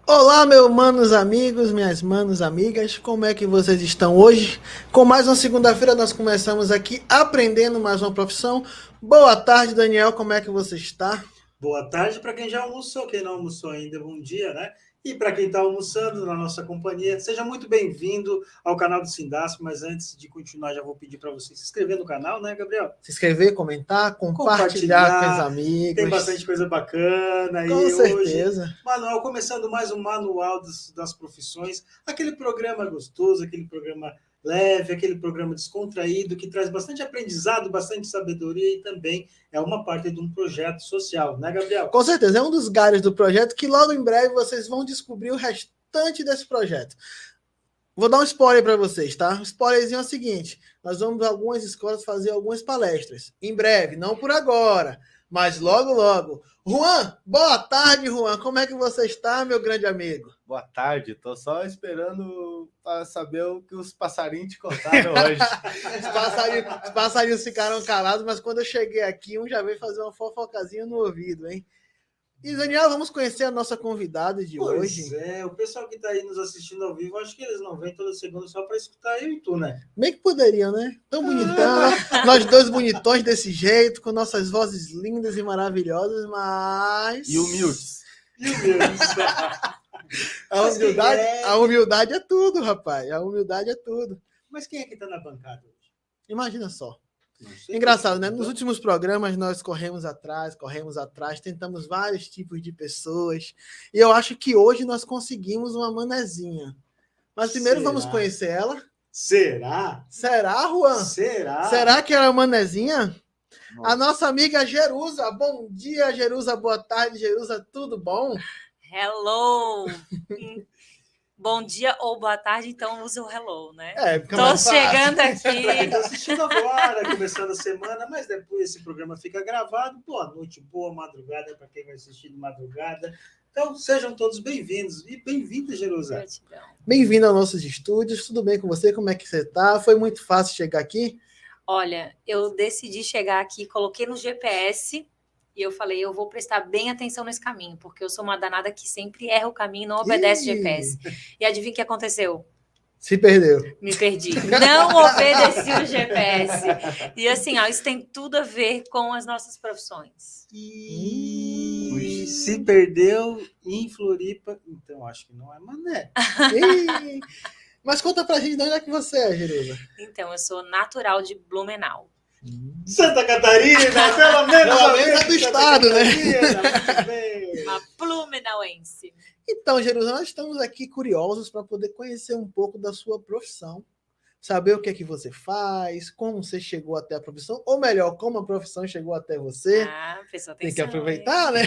Olá, meus manos amigos, minhas manos amigas, como é que vocês estão hoje? Com mais uma segunda-feira nós começamos aqui aprendendo mais uma profissão. Boa tarde, Daniel, como é que você está? Boa tarde para quem já almoçou, quem não almoçou ainda, bom dia, né? E para quem está almoçando na nossa companhia, seja muito bem-vindo ao canal do Sindasp, mas antes de continuar, já vou pedir para você se inscrever no canal, né, Gabriel? Se inscrever, comentar, compartilhar com os amigos. Tem bastante coisa bacana. Com e certeza. Hoje, manual, começando mais um Manual das Profissões, aquele programa gostoso, aquele programa leve, aquele programa descontraído, que traz bastante aprendizado, bastante sabedoria e também é uma parte de um projeto social, né, Gabriel? Com certeza, é um dos galhos do projeto que logo em breve vocês vão descobrir o restante desse projeto. Vou dar um spoiler para vocês, tá? O spoilerzinho é o seguinte, nós vamos a algumas escolas fazer algumas palestras. Em breve, não por agora, mas logo, logo. Juan, boa tarde, Juan. Como é que você está, meu grande amigo? Boa tarde, tô só esperando para saber o que os passarinhos te contaram hoje. Os passarinhos ficaram calados, mas quando eu cheguei aqui, um já veio fazer uma fofocazinha no ouvido, hein? E, Daniel, vamos conhecer a nossa convidada de hoje. Pois é, o pessoal que está aí nos assistindo ao vivo, acho que eles não vêm toda segunda só para escutar eu e tu, né? Bem que poderiam, né? Tão bonitão, nós dois bonitões desse jeito, com nossas vozes lindas e maravilhosas, mas... E humildes. A humildade é tudo, rapaz. A humildade é tudo. Mas quem é que está na bancada hoje? Imagina só. Engraçado, né? Nos últimos programas nós corremos atrás, tentamos vários tipos de pessoas. E eu acho que hoje nós conseguimos uma manezinha. Mas primeiro vamos conhecer ela. Será? Será, Juan? Será? Será que ela é manezinha? Nossa. A nossa amiga Jerusa. Bom dia, Jerusa. Boa tarde, Jerusa. Tudo bom? Hello! Bom dia ou boa tarde, então usa o hello, né? Tô chegando aqui. Estou assistindo agora, começando a semana, mas depois esse programa fica gravado. Boa noite, boa madrugada para quem vai assistir de madrugada. Então, sejam todos bem-vindos e bem-vinda, Jerusa. Bem-vindo aos nossos estúdios. Tudo bem com você? Como é que você está? Foi muito fácil chegar aqui? Olha, eu decidi chegar aqui, coloquei no GPS... E eu falei, eu vou prestar bem atenção nesse caminho, porque eu sou uma danada que sempre erra o caminho e não obedece GPS. E adivinha o que aconteceu? Se perdeu. Me perdi. Não obedeci o GPS. E assim, ó, isso tem tudo a ver com as nossas profissões. E se perdeu em Floripa, então acho que não é mané. Mas conta pra gente de onde é que você é, Jerusa. Então, eu sou natural de Blumenau. Santa Catarina, pelo menos é do estado, né? Uma blumenauense. Então, Jerusa, nós estamos aqui curiosos para poder conhecer um pouco da sua profissão, saber o que é que você faz, como você chegou até a profissão, ou melhor, como a profissão chegou até você. Prestou atenção. Tem que aproveitar, né?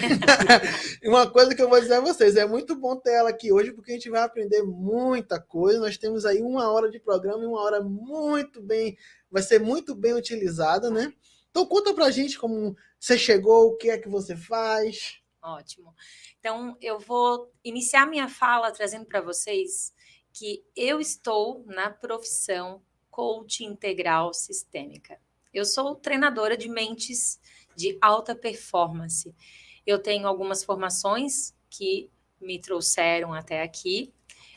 E uma coisa que eu vou dizer a vocês, é muito bom ter ela aqui hoje, porque a gente vai aprender muita coisa. Nós temos aí 1 hora de programa e 1 hora vai ser muito bem utilizada, né? Então conta pra gente como você chegou, o que é que você faz. Ótimo. Então, eu vou iniciar minha fala trazendo para vocês que eu estou na profissão Coach Integral Sistêmica. Eu sou treinadora de mentes de alta performance. Eu tenho algumas formações que me trouxeram até aqui.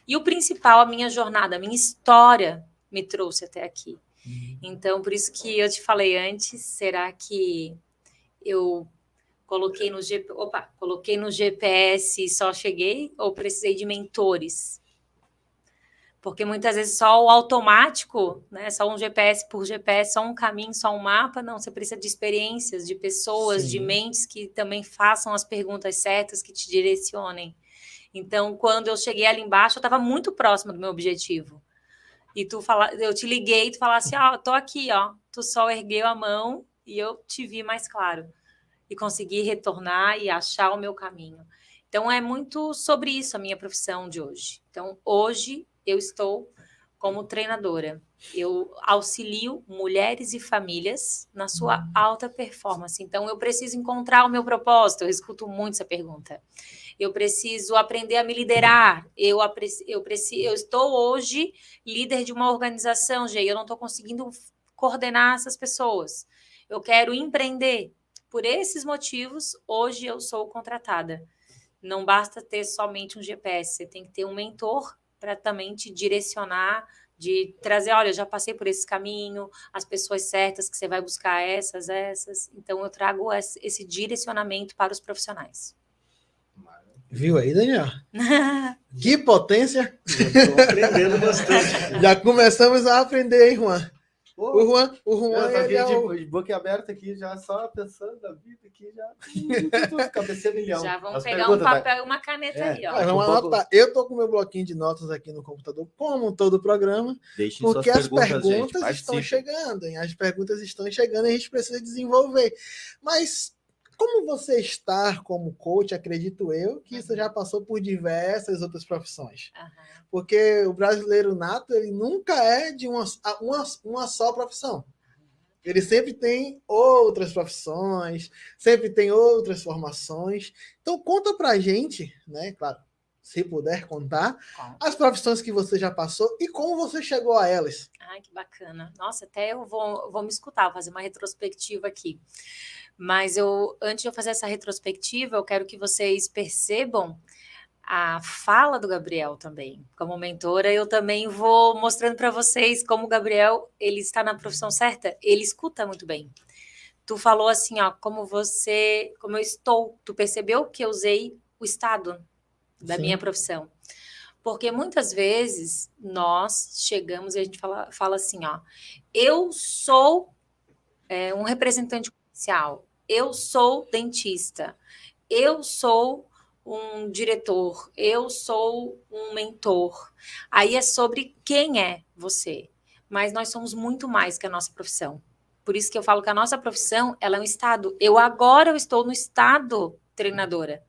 E o principal, a minha jornada, a minha história me trouxe até aqui. Então, por isso que eu te falei antes, será que eu coloquei no GPS e só cheguei ou precisei de mentores? Porque muitas vezes só o automático, né? Só um GPS por GPS, só um caminho, só um mapa, não, você precisa de experiências, de pessoas, de mentes que também façam as perguntas certas, que te direcionem. Então, quando eu cheguei ali embaixo, eu estava muito próxima do meu objetivo. E eu te liguei e tu falasse, tô aqui, tu só ergueu a mão e eu te vi mais claro. E consegui retornar e achar o meu caminho. Então, é muito sobre isso a minha profissão de hoje. Então, hoje eu estou como treinadora, eu auxilio mulheres e famílias na sua alta performance. Então, eu preciso encontrar o meu propósito. Eu escuto muito essa pergunta. Eu preciso aprender a me liderar. Eu estou hoje líder de uma organização, Gê, e eu não estou conseguindo coordenar essas pessoas. Eu quero empreender. Por esses motivos, hoje eu sou contratada. Não basta ter somente um GPS, você tem que ter um mentor para também te direcionar, de trazer, olha, já passei por esse caminho, as pessoas certas que você vai buscar essas. Então, eu trago esse direcionamento para os profissionais. Viu aí, Daniel? Que potência! Estou aprendendo bastante. Já começamos a aprender, hein, Juan? Pô, O Juan, eu tô ele é o... aqui de boca aberta aqui, já só pensando na vida aqui, já cabeça milhão. Já vamos As pegar um perguntas, papel e uma caneta aí, ó. Vamos anotar. Eu tô com meu bloquinho de notas aqui no computador, como todo programa, Deixem porque suas as perguntas, gente. perguntas estão Participem. chegando, hein? As perguntas estão chegando e a gente precisa desenvolver. Mas como você está como coach, acredito eu, que você já passou por diversas outras profissões. Aham. Porque o brasileiro nato, ele nunca é de uma só profissão. Ele sempre tem outras profissões, sempre tem outras formações. Então, conta pra gente, né? Claro, se puder contar, as profissões que você já passou e como você chegou a elas. Ai, que bacana. Nossa, até eu vou me escutar, fazer uma retrospectiva aqui. Mas antes de eu fazer essa retrospectiva, eu quero que vocês percebam a fala do Gabriel também. Como mentora, eu também vou mostrando para vocês como o Gabriel, ele está na profissão certa, ele escuta muito bem. Tu falou assim, ó, como eu estou, tu percebeu que eu usei o estado da Sim. minha profissão. Porque muitas vezes nós chegamos e a gente fala assim, ó, eu sou um representante comercial, eu sou dentista, eu sou um diretor, eu sou um mentor. Aí é sobre quem é você. Mas nós somos muito mais que a nossa profissão. Por isso que eu falo que a nossa profissão, ela é um estado. Eu estou no estado treinadora.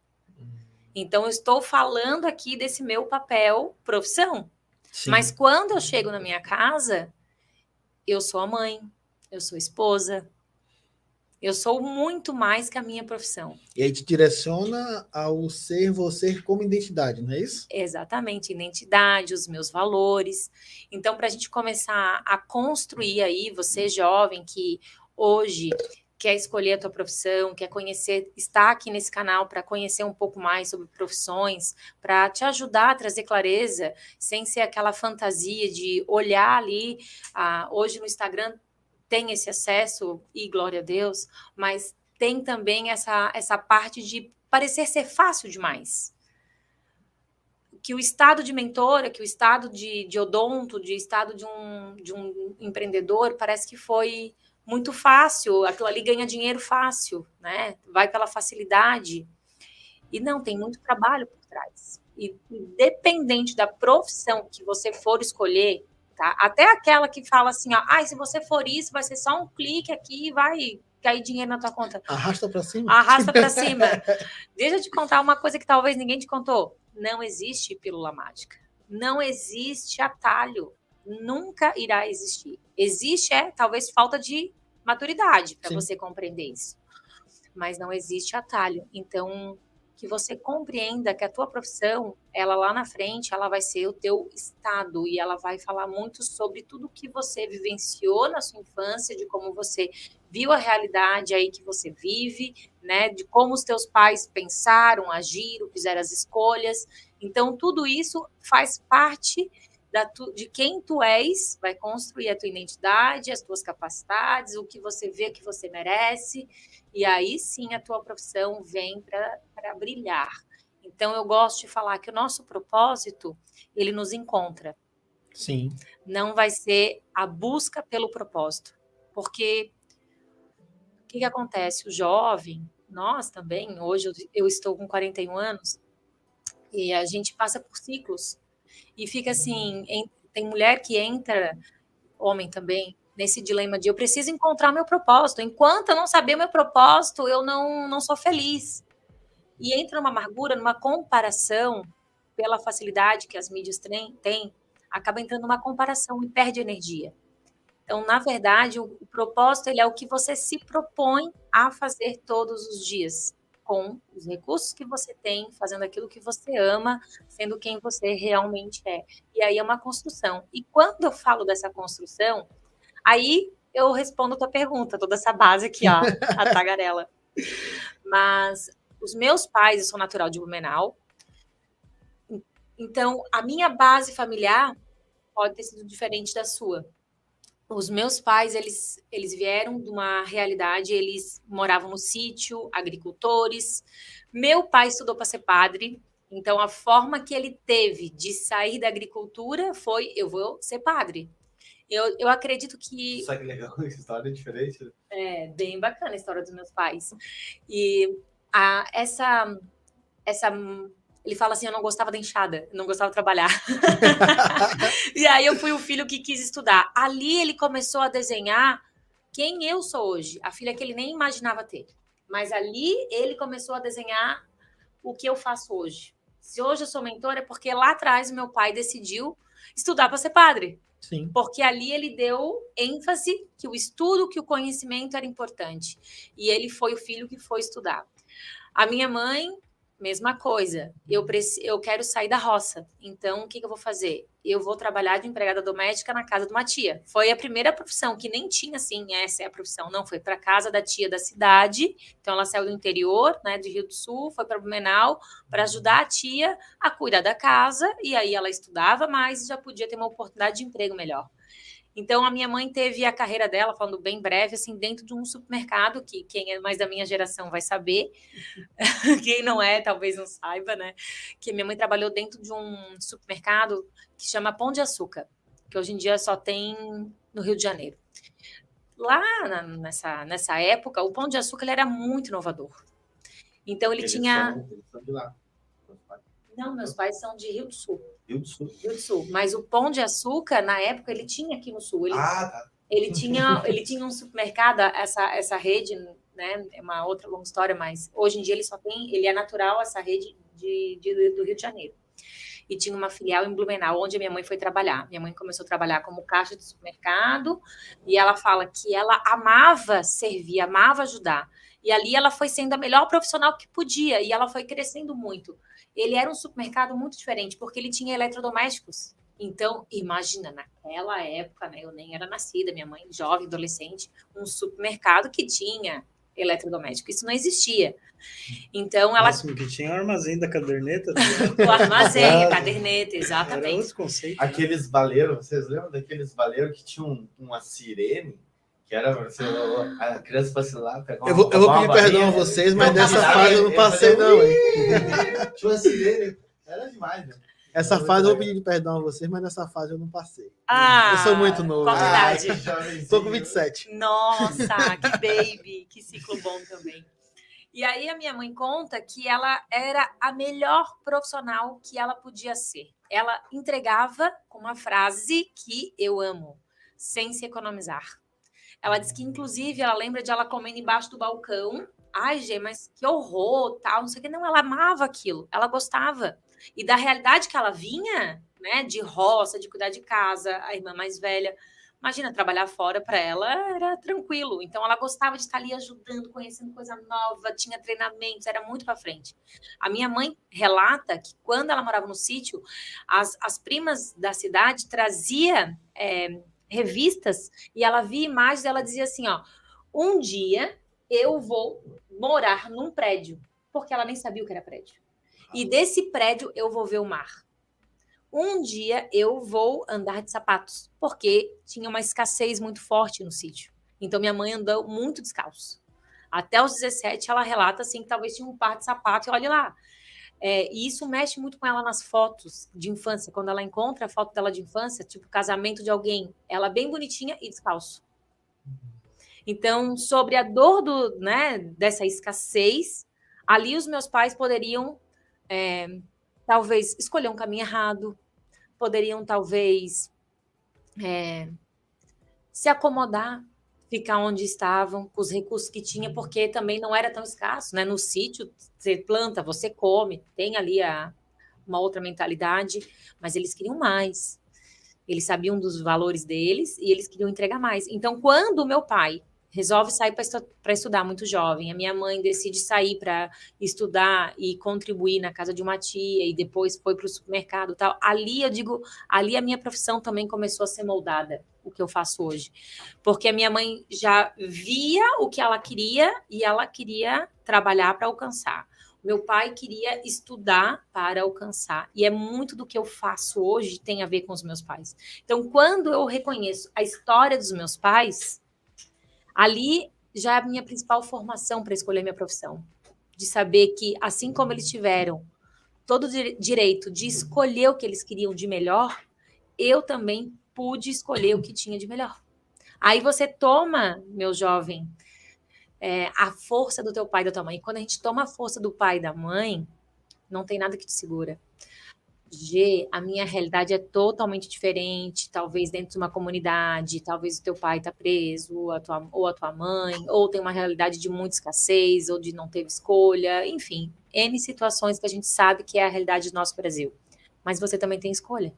Então, eu estou falando aqui desse meu papel profissão. Sim. Mas quando eu chego na minha casa, eu sou a mãe, eu sou a esposa, eu sou muito mais que a minha profissão. E aí te direciona ao ser você como identidade, não é isso? Exatamente, identidade, os meus valores. Então, para a gente começar a construir aí, você jovem que hoje quer escolher a tua profissão, quer conhecer, está aqui nesse canal para conhecer um pouco mais sobre profissões, para te ajudar a trazer clareza, sem ser aquela fantasia de olhar ali, hoje no Instagram tem esse acesso, e glória a Deus, mas tem também essa parte de parecer ser fácil demais. Que o estado de mentora, que o estado de odonto, de estado de um empreendedor, parece que foi muito fácil, aquilo ali ganha dinheiro fácil, né? Vai pela facilidade. E não, tem muito trabalho por trás. E independente da profissão que você for escolher, tá? Até aquela que fala assim, ó, se você for isso, vai ser só um clique aqui e vai cair dinheiro na tua conta. Arrasta para cima. Arrasta para cima. Deixa eu te contar uma coisa que talvez ninguém te contou. Não existe pílula mágica. Não existe atalho. Nunca irá existir. Existe, talvez, falta de maturidade para você compreender isso. Mas não existe atalho. Então, que você compreenda que a tua profissão, ela lá na frente, ela vai ser o teu estado e ela vai falar muito sobre tudo que você vivenciou na sua infância, de como você viu a realidade aí que você vive, né? De como os teus pais pensaram, agiram, fizeram as escolhas. Então, tudo isso faz parte de quem tu és, vai construir a tua identidade, as tuas capacidades, o que você vê que você merece, e aí sim a tua profissão vem para brilhar. Então, eu gosto de falar que o nosso propósito, ele nos encontra. Sim. Não vai ser a busca pelo propósito, porque o que acontece? O jovem, nós também, hoje eu estou com 41 anos, e a gente passa por ciclos, e fica assim, tem mulher que entra, homem também, nesse dilema de eu preciso encontrar meu propósito. Enquanto eu não saber meu propósito, eu não sou feliz. E entra numa amargura, numa comparação, pela facilidade que as mídias têm, acaba entrando numa comparação e perde energia. Então, na verdade, o propósito ele é o que você se propõe a fazer todos os dias, com os recursos que você tem, fazendo aquilo que você ama, sendo quem você realmente é. E aí é uma construção. E quando eu falo dessa construção, aí eu respondo a tua pergunta, toda essa base aqui, ó, a tagarela. Mas os meus pais, eu sou natural de Blumenau, então a minha base familiar pode ter sido diferente da sua. Os meus pais, eles vieram de uma realidade, eles moravam no sítio, agricultores. Meu pai estudou para ser padre, então a forma que ele teve de sair da agricultura foi: eu vou ser padre. Eu acredito que Só que legal, essa história é diferente. é bem bacana a história dos meus pais. E essa ele fala assim: eu não gostava da enxada, eu não gostava de trabalhar. E aí eu fui o filho que quis estudar. Ali ele começou a desenhar quem eu sou hoje, a filha que ele nem imaginava ter. Mas ali ele começou a desenhar o que eu faço hoje. Se hoje eu sou mentora é porque lá atrás meu pai decidiu estudar para ser padre. Sim. Porque ali ele deu ênfase que o estudo, que o conhecimento era importante. E ele foi o filho que foi estudar. A minha mãe, mesma coisa. Eu quero sair da roça. Então, o que eu vou fazer? Eu vou trabalhar de empregada doméstica na casa de uma tia. Foi a primeira profissão, que nem tinha assim, essa é a profissão. Não, foi para casa da tia da cidade. Então, ela saiu do interior, né, de Rio do Sul, foi para Blumenau para ajudar a tia a cuidar da casa. E aí ela estudava mais e já podia ter uma oportunidade de emprego melhor. Então, a minha mãe teve a carreira dela, falando bem breve, assim, dentro de um supermercado, que quem é mais da minha geração vai saber. Quem não é, talvez não saiba, né? Que minha mãe trabalhou dentro de um supermercado que chama Pão de Açúcar, que hoje em dia só tem no Rio de Janeiro. Lá nessa época, o Pão de Açúcar ele era muito inovador. Então, ele tinha... Eles são de lá. Não, meus pais são de Rio do Sul. Rio do Sul. Rio do Sul. Mas o Pão de Açúcar, na época, ele tinha aqui no Sul. Tá. Ele tinha um supermercado, essa rede, né? É uma outra longa história, mas hoje em dia ele é natural, essa rede do Rio de Janeiro. E tinha uma filial em Blumenau, onde a minha mãe foi trabalhar. Minha mãe começou a trabalhar como caixa de supermercado, e ela fala que ela amava servir, amava ajudar. E ali ela foi sendo a melhor profissional que podia, e ela foi crescendo muito. Ele era um supermercado muito diferente, porque ele tinha eletrodomésticos. Então, imagina, naquela época, né, eu nem era nascida, minha mãe, jovem, adolescente, um supermercado que tinha eletrodoméstico. Isso não existia. Então, ela... O que tinha o armazém da caderneta. O armazém, a caderneta, exatamente. Era outro conceito. Aqueles valeiros, vocês lembram daqueles valeiros que tinham uma sirene? Que era você, a criança fosse lá pegar Eu vou pedir perdão a vocês, mas dessa fase eu não passei, não, hein? Tinha uma sirene, era demais, né? Essa fase eu vou pedir perdão a vocês, mas nessa fase eu não passei. Ah, Eu sou muito novo. Qual idade? Tô com 27. Nossa, que baby, que ciclo bom também. E aí a minha mãe conta que ela era a melhor profissional que ela podia ser. Ela entregava com uma frase que eu amo, sem se economizar. Ela diz que, inclusive, ela lembra de ela comendo embaixo do balcão. Ai, Gê, mas que horror, tal, não sei o que. Não, ela amava aquilo, ela gostava. E da realidade que ela vinha, né, de roça, de cuidar de casa, a irmã mais velha, imagina, trabalhar fora para ela era tranquilo. Então, ela gostava de estar ali ajudando, conhecendo coisa nova, tinha treinamentos, era muito para frente. A minha mãe relata que, quando ela morava no sítio, as primas da cidade traziam revistas e ela via imagens e ela dizia assim, ó, um dia eu vou morar num prédio, porque ela nem sabia o que era prédio. E desse prédio eu vou ver o mar. Um dia eu vou andar de sapatos, porque tinha uma escassez muito forte no sítio. Então minha mãe andou muito descalço. Até os 17 ela relata assim que talvez tinha um par de sapatos e olha lá. E isso mexe muito com ela nas fotos de infância. Quando ela encontra a foto dela de infância, tipo casamento de alguém, ela bem bonitinha e descalço. Então, sobre a dor dessa escassez, ali os meus pais poderiam talvez escolher um caminho errado, poderiam talvez se acomodar, ficar onde estavam, com os recursos que tinha, porque também não era tão escasso, né? No sítio, você planta, você come, tem ali uma outra mentalidade, mas eles queriam mais. Eles sabiam dos valores deles e eles queriam entregar mais. Então, quando o meu pai resolve sair para estudar muito jovem, a minha mãe decide sair para estudar e contribuir na casa de uma tia e depois foi para o supermercado e tal, ali eu digo, ali a minha profissão também começou a ser moldada, o que eu faço hoje. Porque a minha mãe já via o que ela queria e ela queria trabalhar para alcançar. Meu pai queria estudar para alcançar. E é muito do que eu faço hoje tem a ver com os meus pais. Então, quando eu reconheço a história dos meus pais, ali já é a minha principal formação para escolher minha profissão. De saber que, assim como eles tiveram todo o direito de escolher o que eles queriam de melhor, eu também pude escolher o que tinha de melhor. Aí você toma, meu jovem, a força do teu pai e da tua mãe. E quando a gente toma a força do pai e da mãe, não tem nada que te segura. A minha realidade é totalmente diferente, talvez dentro de uma comunidade, talvez o teu pai está preso, ou a tua mãe, ou tem uma realidade de muita escassez, ou de não teve escolha, enfim, N situações que a gente sabe que é a realidade do nosso Brasil. Mas você também tem escolha.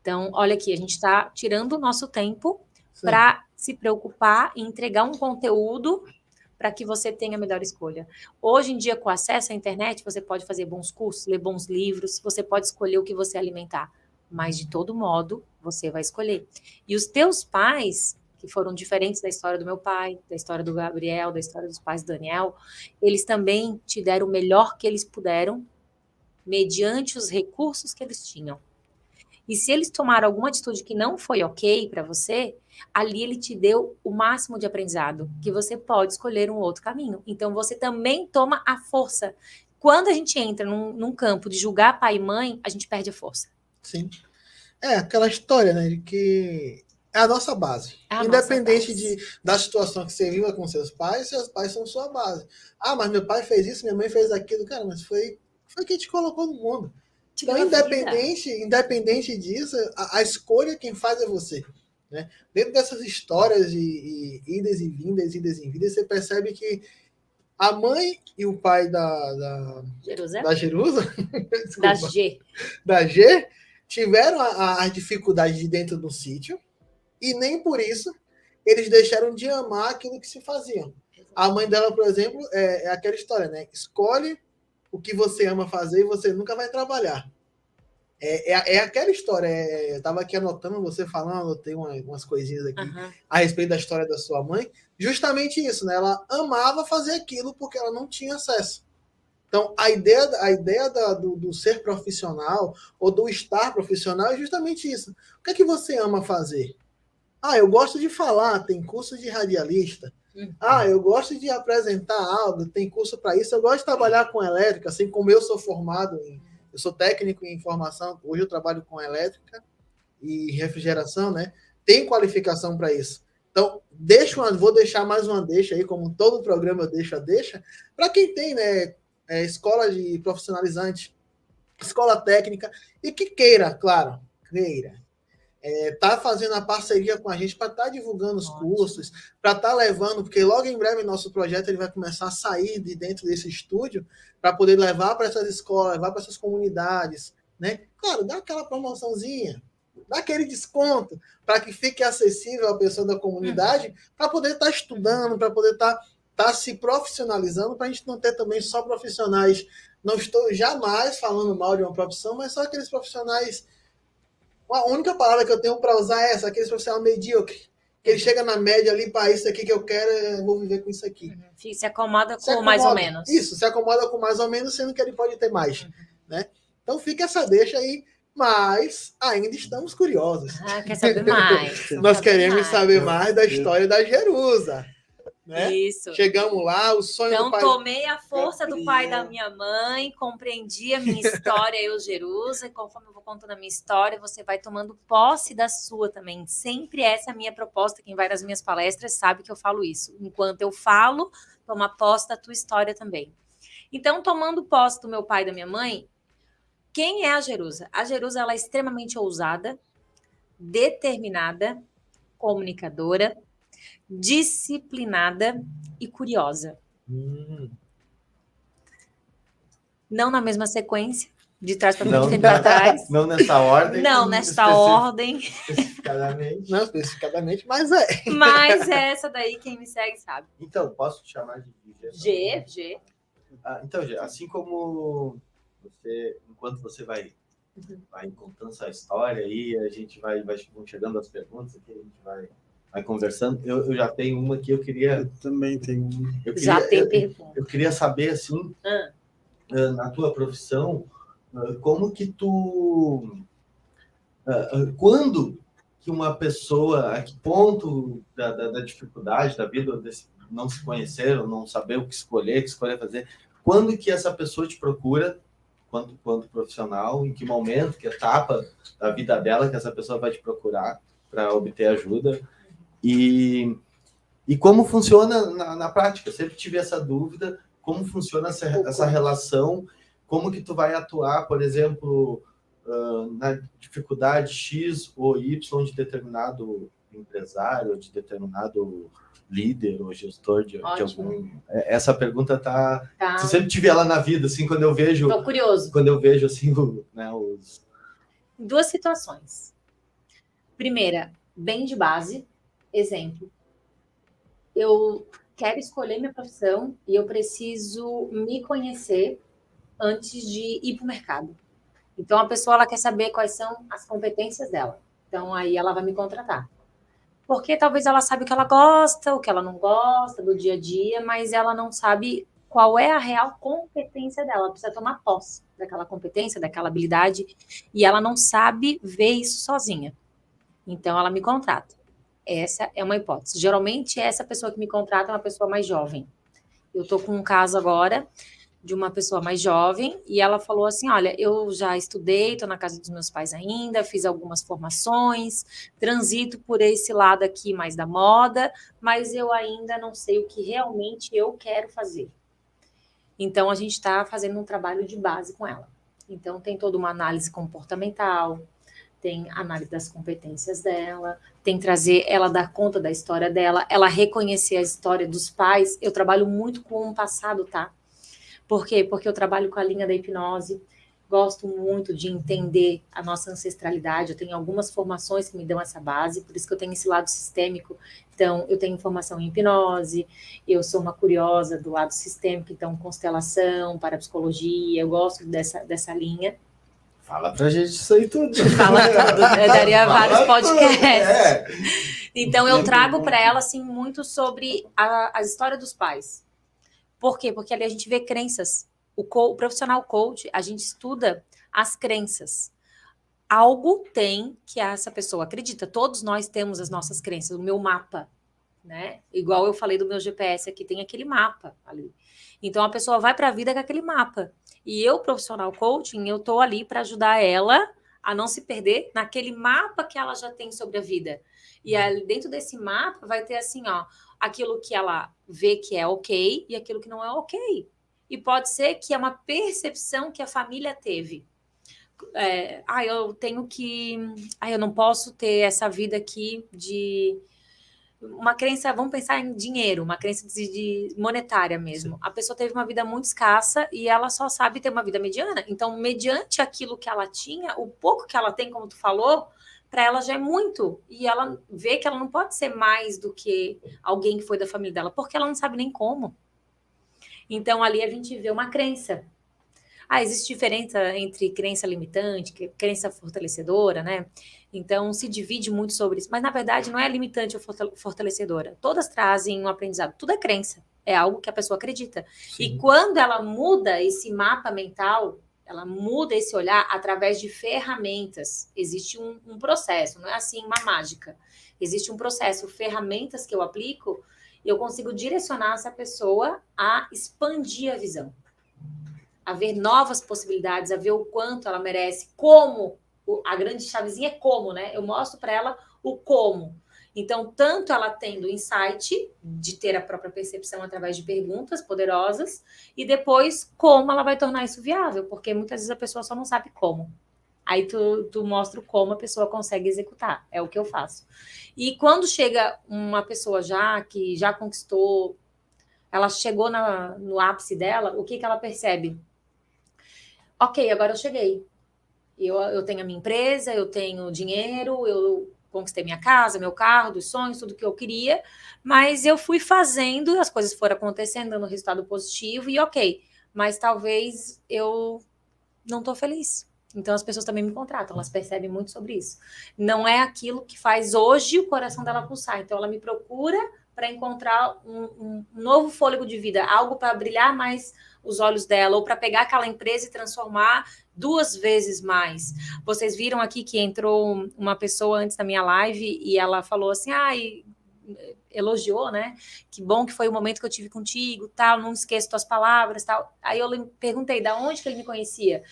Então, olha aqui, a gente está tirando o nosso tempo para se preocupar em entregar um conteúdo para que você tenha a melhor escolha. Hoje em dia, com acesso à internet, você pode fazer bons cursos, ler bons livros, você pode escolher o que você alimentar, mas de todo modo, você vai escolher. E os teus pais, que foram diferentes da história do meu pai, da história do Gabriel, da história dos pais do Daniel, eles também te deram o melhor que eles puderam, mediante os recursos que eles tinham. E se eles tomaram alguma atitude que não foi ok para você, ali ele te deu o máximo de aprendizado, que você pode escolher um outro caminho. Então, você também toma a força. Quando a gente entra num campo de julgar pai e mãe, a gente perde a força. Sim. É aquela história, né, de que é a nossa base. Independente da situação que você viva com seus pais são sua base. Ah, mas meu pai fez isso, minha mãe fez aquilo. Cara, mas foi quem te colocou no mundo. Então, independente disso, a escolha quem faz é você. Né? Dentro dessas histórias de idas e vindas, você percebe que a mãe e o pai da G tiveram as dificuldades de dentro do sítio e nem por isso eles deixaram de amar aquilo que se faziam. A mãe dela, por exemplo, é aquela história, né? Escolhe o que você ama fazer e você nunca vai trabalhar. É aquela história. Eu estava aqui anotando você falando, eu tenho umas coisinhas aqui a respeito da história da sua mãe. Justamente isso, né? Ela amava fazer aquilo porque ela não tinha acesso. Então, a ideia do ser profissional ou do estar profissional é justamente isso. O que é que você ama fazer? Ah, eu gosto de falar, tem curso de radialista. Ah, eu gosto de apresentar algo, tem curso para isso. Eu gosto de trabalhar com elétrica, assim como eu sou formado eu sou técnico em informação, hoje eu trabalho com elétrica e refrigeração, né? Tem qualificação para isso. Então, vou deixar mais uma deixa aí, como todo programa eu deixo a deixa, para quem tem, né, escola de profissionalizante, escola técnica, e que queira, claro, tá fazendo a parceria com a gente para estar divulgando os cursos, para estar levando, porque logo em breve nosso projeto ele vai começar a sair de dentro desse estúdio para poder levar para essas escolas, levar para essas comunidades, né? Claro, dá aquela promoçãozinha, dá aquele desconto para que fique acessível à pessoa da comunidade, para poder estar estudando, para poder estar se profissionalizando, para a gente não ter também só profissionais. Não estou jamais falando mal de uma profissão, mas só aqueles profissionais. A única palavra que eu tenho para usar é essa, aquele profissional medíocre. Que ele chega na média ali, para isso aqui que eu quero, eu vou viver com isso aqui. Se acomoda com mais ou menos. Isso, se acomoda com mais ou menos, sendo que ele pode ter mais. Né? Então fica essa deixa aí, mas ainda estamos curiosos. Quer saber mais? Nós queremos saber mais da história da Jerusa. Né? Isso. Chegamos lá, o sonho do pai... Então, tomei a força do pai e da minha mãe, compreendi a minha história, eu, Jerusa, e conforme eu vou contando a minha história, você vai tomando posse da sua também. Sempre essa é a minha proposta. Quem vai nas minhas palestras sabe que eu falo isso. Enquanto eu falo, toma posse da tua história também. Então, tomando posse do meu pai e da minha mãe, quem é a Jerusa? A Jerusa, ela é extremamente ousada, determinada, comunicadora, disciplinada e curiosa. Não na mesma sequência, De trás para frente, Não, frente para trás. não nessa ordem. Não, nesta ordem. Especificadamente. Não especificadamente, mas é. Mas essa daí, quem me segue sabe. Então, posso te chamar de G. Então, Gê, assim como você, enquanto você vai contando sua história aí, a gente vão chegando as perguntas aqui, a gente vai conversando. Eu já tenho uma que eu queria... Eu também tenho. Já tem pergunta. Eu queria saber, assim, na tua profissão, como que tu... quando que uma pessoa, a que ponto da dificuldade da vida, desse não se conhecer, ou não saber o que escolher fazer, quando que essa pessoa te procura, quanto profissional, em que momento, que etapa da vida dela que essa pessoa vai te procurar para obter ajuda, e como funciona na prática? Eu sempre tive essa dúvida, como funciona essa relação, como que tu vai atuar, por exemplo, na dificuldade X ou Y de determinado empresário, de determinado líder ou gestor de algum... Essa pergunta tá. Eu sempre tive ela na vida, assim, quando eu vejo... Tô curioso. Quando eu vejo, assim, os... Duas situações. Primeira, bem de base, exemplo. Eu quero escolher minha profissão e eu preciso me conhecer antes de ir para o mercado. Então, a pessoa ela quer saber quais são as competências dela. Então, aí ela vai me contratar. Porque talvez ela saiba o que ela gosta, o que ela não gosta do dia a dia, mas ela não sabe qual é a real competência dela. Ela precisa tomar posse daquela competência, daquela habilidade, e ela não sabe ver isso sozinha. Então, ela me contrata. Essa é uma hipótese. Geralmente, essa pessoa que me contrata é uma pessoa mais jovem. Eu estou com um caso agora de uma pessoa mais jovem, e ela falou assim, olha, eu já estudei, estou na casa dos meus pais ainda, fiz algumas formações, transito por esse lado aqui mais da moda, mas eu ainda não sei o que realmente eu quero fazer. Então, a gente está fazendo um trabalho de base com ela. Então, tem toda uma análise comportamental, tem análise das competências dela, tem trazer ela dar conta da história dela, ela reconhecer a história dos pais. Eu trabalho muito com o passado, tá? Por quê? Porque eu trabalho com a linha da hipnose, gosto muito de entender a nossa ancestralidade, eu tenho algumas formações que me dão essa base, por isso que eu tenho esse lado sistêmico. Então, eu tenho formação em hipnose, eu sou uma curiosa do lado sistêmico, então, constelação, parapsicologia, eu gosto dessa linha. Fala pra gente isso aí tudo. Fala tudo, eu daria vários podcasts. É. Então, eu trago para ela, assim, muito sobre a história dos pais. Por quê? Porque ali a gente vê crenças. O profissional coach, a gente estuda as crenças. Algo tem que essa pessoa acredita. Todos nós temos as nossas crenças, o meu mapa, né? Igual eu falei do meu GPS aqui, tem aquele mapa ali. Então, a pessoa vai para a vida com aquele mapa. E eu, profissional coaching, eu tô ali para ajudar ela a não se perder naquele mapa que ela já tem sobre a vida. E ali, dentro desse mapa vai ter assim, ó, aquilo que ela vê que é ok e aquilo que não é ok. E pode ser que é uma percepção que a família teve. Eu tenho que... eu não posso ter essa vida aqui de... Uma crença, vamos pensar em dinheiro, uma crença de monetária mesmo. Sim. A pessoa teve uma vida muito escassa e ela só sabe ter uma vida mediana. Então, mediante aquilo que ela tinha, o pouco que ela tem, como tu falou, para ela já é muito. E ela vê que ela não pode ser mais do que alguém que foi da família dela, porque ela não sabe nem como. Então, ali a gente vê uma crença. Existe diferença entre crença limitante, crença fortalecedora, né? Então, se divide muito sobre isso. Mas, na verdade, não é limitante ou fortalecedora. Todas trazem um aprendizado. Tudo é crença. É algo que a pessoa acredita. Sim. E quando ela muda esse mapa mental, ela muda esse olhar através de ferramentas. Existe um processo, não é assim uma mágica. Existe um processo, ferramentas que eu aplico, e eu consigo direcionar essa pessoa a expandir a visão. A ver novas possibilidades, a ver o quanto ela merece, como, a grande chavezinha é como, né? Eu mostro para ela o como. Então, tanto ela tendo insight, de ter a própria percepção através de perguntas poderosas, e depois como ela vai tornar isso viável, porque muitas vezes a pessoa só não sabe como. Aí tu mostra como a pessoa consegue executar, é o que eu faço. E quando chega uma pessoa que já conquistou, ela chegou no ápice dela, o que ela percebe? ok, agora eu cheguei. Eu tenho a minha empresa, eu tenho dinheiro, eu conquistei minha casa, meu carro, dos sonhos, tudo que eu queria, mas eu fui fazendo, as coisas foram acontecendo, dando resultado positivo, e ok, mas talvez eu não estou feliz. Então as pessoas também me contratam, elas percebem muito sobre isso. Não é aquilo que faz hoje o coração dela pulsar, então ela me procura para encontrar um novo fôlego de vida, algo para brilhar mais os olhos dela, ou para pegar aquela empresa e transformar 2 vezes mais. Vocês viram aqui que entrou uma pessoa antes da minha live e ela falou assim, elogiou, né? Que bom que foi o momento que eu tive contigo, tal, não esqueço tuas palavras, tal. Aí eu perguntei, da onde que ele me conhecia?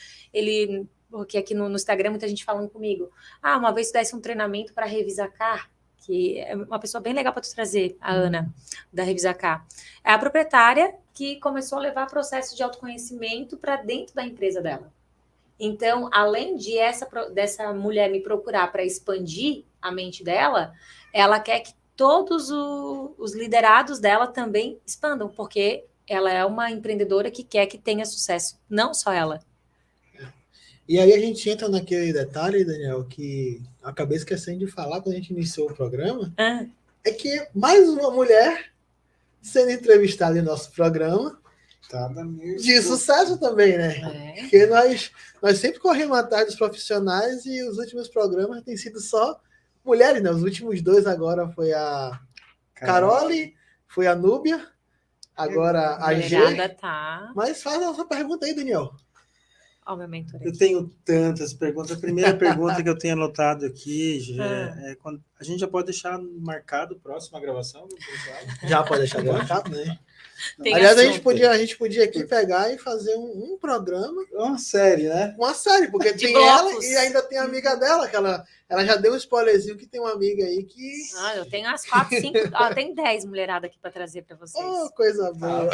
Porque aqui no Instagram muita gente falando comigo, uma vez tu desse um treinamento para Revisacar, que é uma pessoa bem legal para tu trazer, a Ana, da Revisacar. É a proprietária que começou a levar processo de autoconhecimento para dentro da empresa dela. Então, além dessa mulher me procurar para expandir a mente dela, ela quer que todos os liderados dela também expandam, porque ela é uma empreendedora que quer que tenha sucesso, não só ela. E aí a gente entra naquele detalhe, Daniel, que eu acabei esquecendo de falar quando a gente iniciou o programa, é que mais uma mulher sendo entrevistada em nosso programa, de sucesso também, né? Porque nós sempre corremos atrás dos profissionais e os últimos programas têm sido só mulheres, né? Os últimos 2 agora foi a Carole, foi a Núbia, agora a G. Tá. Mas faz a nossa pergunta aí, Daniel. Meu mentor aqui. Eu tenho tantas perguntas. A primeira pergunta que eu tenho anotado aqui é quando a gente já pode deixar marcado a próxima gravação? Já pode deixar marcado, né? Aliás, a gente podia aqui pegar e fazer um programa. Uma série, né? Uma série, porque tem blocos. Ela e ainda tem a amiga dela, que ela já deu um spoilerzinho que tem uma amiga aí que... eu tenho as 4, 5... tem 10 mulheradas aqui para trazer para vocês. Coisa boa.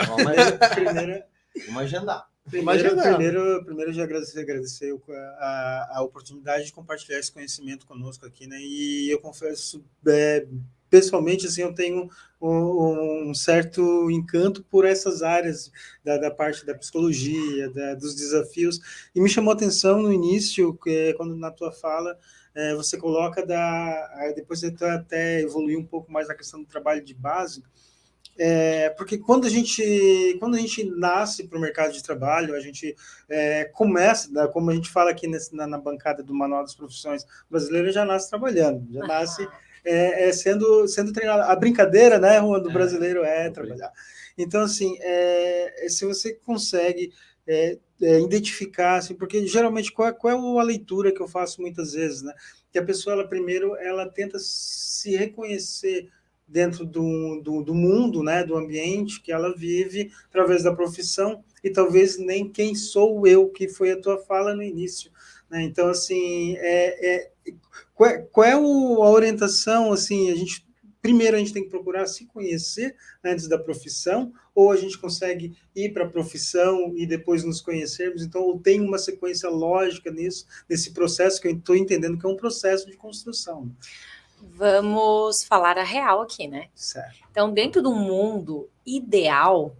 Vamos agendar. Primeiro já agradecer a oportunidade de compartilhar esse conhecimento conosco aqui, né? E eu confesso, pessoalmente, assim, eu tenho um certo encanto por essas áreas da parte da psicologia, dos desafios, e me chamou a atenção no início, quando na tua fala, você coloca depois você até evoluir um pouco mais na questão do trabalho de base, porque quando a gente nasce para o mercado de trabalho, a gente começa, como a gente fala aqui na bancada do Manual das Profissões Brasileiras, já nasce trabalhando, já nasce sendo treinado. A brincadeira, né, Juan, do brasileiro trabalhar. Então, assim, se você consegue identificar, assim, porque geralmente qual é a leitura que eu faço muitas vezes, né? Que a pessoa, primeiro, ela tenta se reconhecer dentro do mundo, né, do ambiente que ela vive, através da profissão, e talvez nem quem sou eu, que foi a tua fala no início, né? Então, assim, qual é a orientação, assim, primeiro a gente tem que procurar se conhecer antes da profissão, ou a gente consegue ir para a profissão e depois nos conhecermos? Então, ou tem uma sequência lógica nesse processo, que eu estou entendendo que é um processo de construção. Vamos falar a real aqui, né? Certo. Então, dentro do mundo ideal,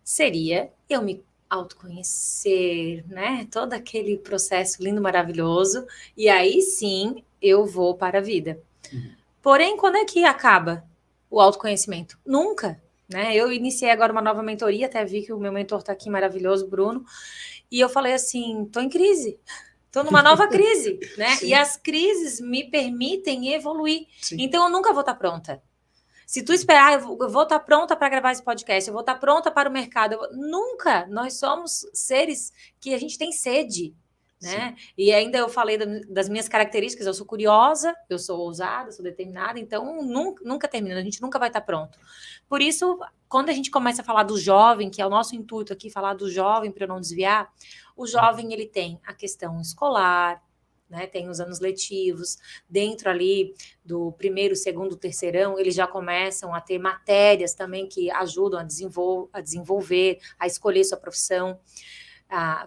seria eu me autoconhecer, né? Todo aquele processo lindo, maravilhoso, e aí sim eu vou para a vida. Porém, quando é que acaba o autoconhecimento? Nunca, né? Eu iniciei agora uma nova mentoria, até vi que o meu mentor está aqui, maravilhoso, Bruno, e eu falei assim, tô em crise. Estou numa nova crise, né? Sim. E as crises me permitem evoluir. Sim. Então, eu nunca vou estar pronta. Se tu esperar, eu vou estar pronta para gravar esse podcast, eu vou estar pronta para o mercado. Nunca. Nós somos seres que a gente tem sede, né? Sim. E ainda eu falei das minhas características, eu sou curiosa, eu sou ousada, sou determinada, então nunca termina, a gente nunca vai estar pronto. Por isso, quando a gente começa a falar do jovem, que é o nosso intuito aqui, falar do jovem para eu não desviar, o jovem, ele tem a questão escolar, né, tem os anos letivos, dentro ali do primeiro, segundo, terceirão, eles já começam a ter matérias também que ajudam a desenvolver, a escolher sua profissão,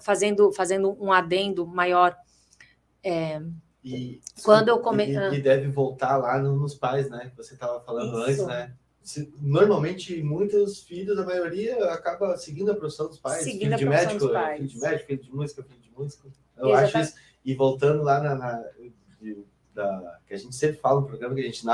fazendo um adendo maior. E deve voltar lá nos pais, né, que você estava falando antes, né? normalmente, muitos filhos, a maioria, acaba seguindo a profissão dos pais. Seguindo filho a de profissão médico, dos pais. filho de médico, filho de música, filho de músico. Eu acho isso. E voltando lá que a gente sempre fala no programa, que a gente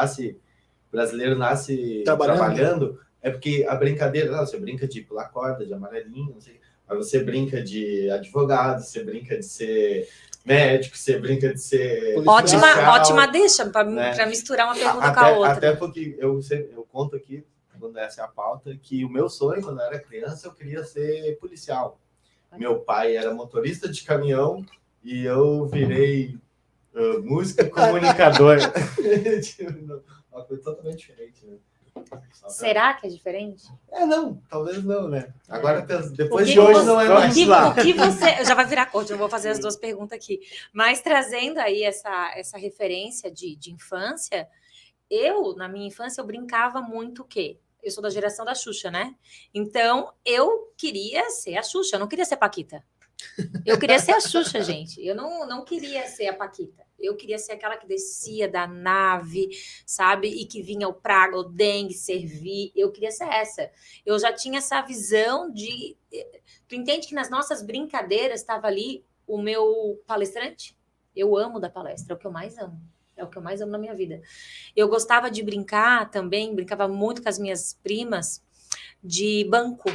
brasileiro nasce trabalhando, é porque a brincadeira, você brinca de pular corda, de amarelinho, não sei, mas você brinca de advogado, você brinca de ser médico, você brinca de ser ótima deixa para misturar uma pergunta com a outra. Até porque eu conto aqui, quando essa é a pauta, que o meu sonho, quando eu era criança, eu queria ser policial. Meu pai era motorista de caminhão e eu virei músico e comunicador. Uma coisa totalmente diferente, né? Será que é diferente? Não, talvez não, né? Agora, depois de hoje, não é mais lá. O que você... Já vai virar coach, eu vou fazer as duas perguntas aqui. Mas trazendo aí essa referência de infância, na minha infância, eu brincava muito o quê? Eu sou da geração da Xuxa, né? Então, eu queria ser a Xuxa, eu não queria ser a Paquita. Eu queria ser a Xuxa, gente. Eu não queria ser a Paquita. Eu queria ser aquela que descia da nave, sabe? E que vinha o praga, o dengue servir. Eu queria ser essa. Eu já tinha essa visão de... Tu entende que nas nossas brincadeiras estava ali o meu palestrante? Eu amo da palestra, é o que eu mais amo. É o que eu mais amo na minha vida. Eu gostava de brincar também, brincava muito com as minhas primas de banco.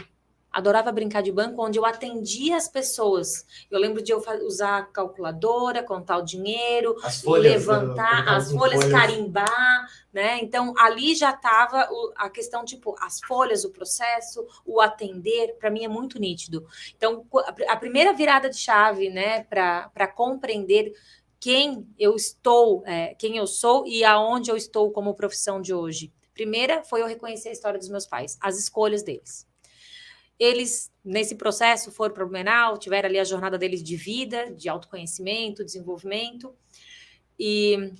Adorava brincar de banco, onde eu atendia as pessoas. Eu lembro de eu usar a calculadora, contar o dinheiro, levantar as folhas, carimbar, né? Então, ali já estava a questão, tipo, as folhas, o processo, o atender, para mim é muito nítido. Então, a primeira virada de chave, né, para compreender quem eu sou e aonde eu estou como profissão de hoje. Primeira foi eu reconhecer a história dos meus pais, as escolhas deles. Eles, nesse processo, foram para o Blumenau, tiveram ali a jornada deles de vida, de autoconhecimento, desenvolvimento, e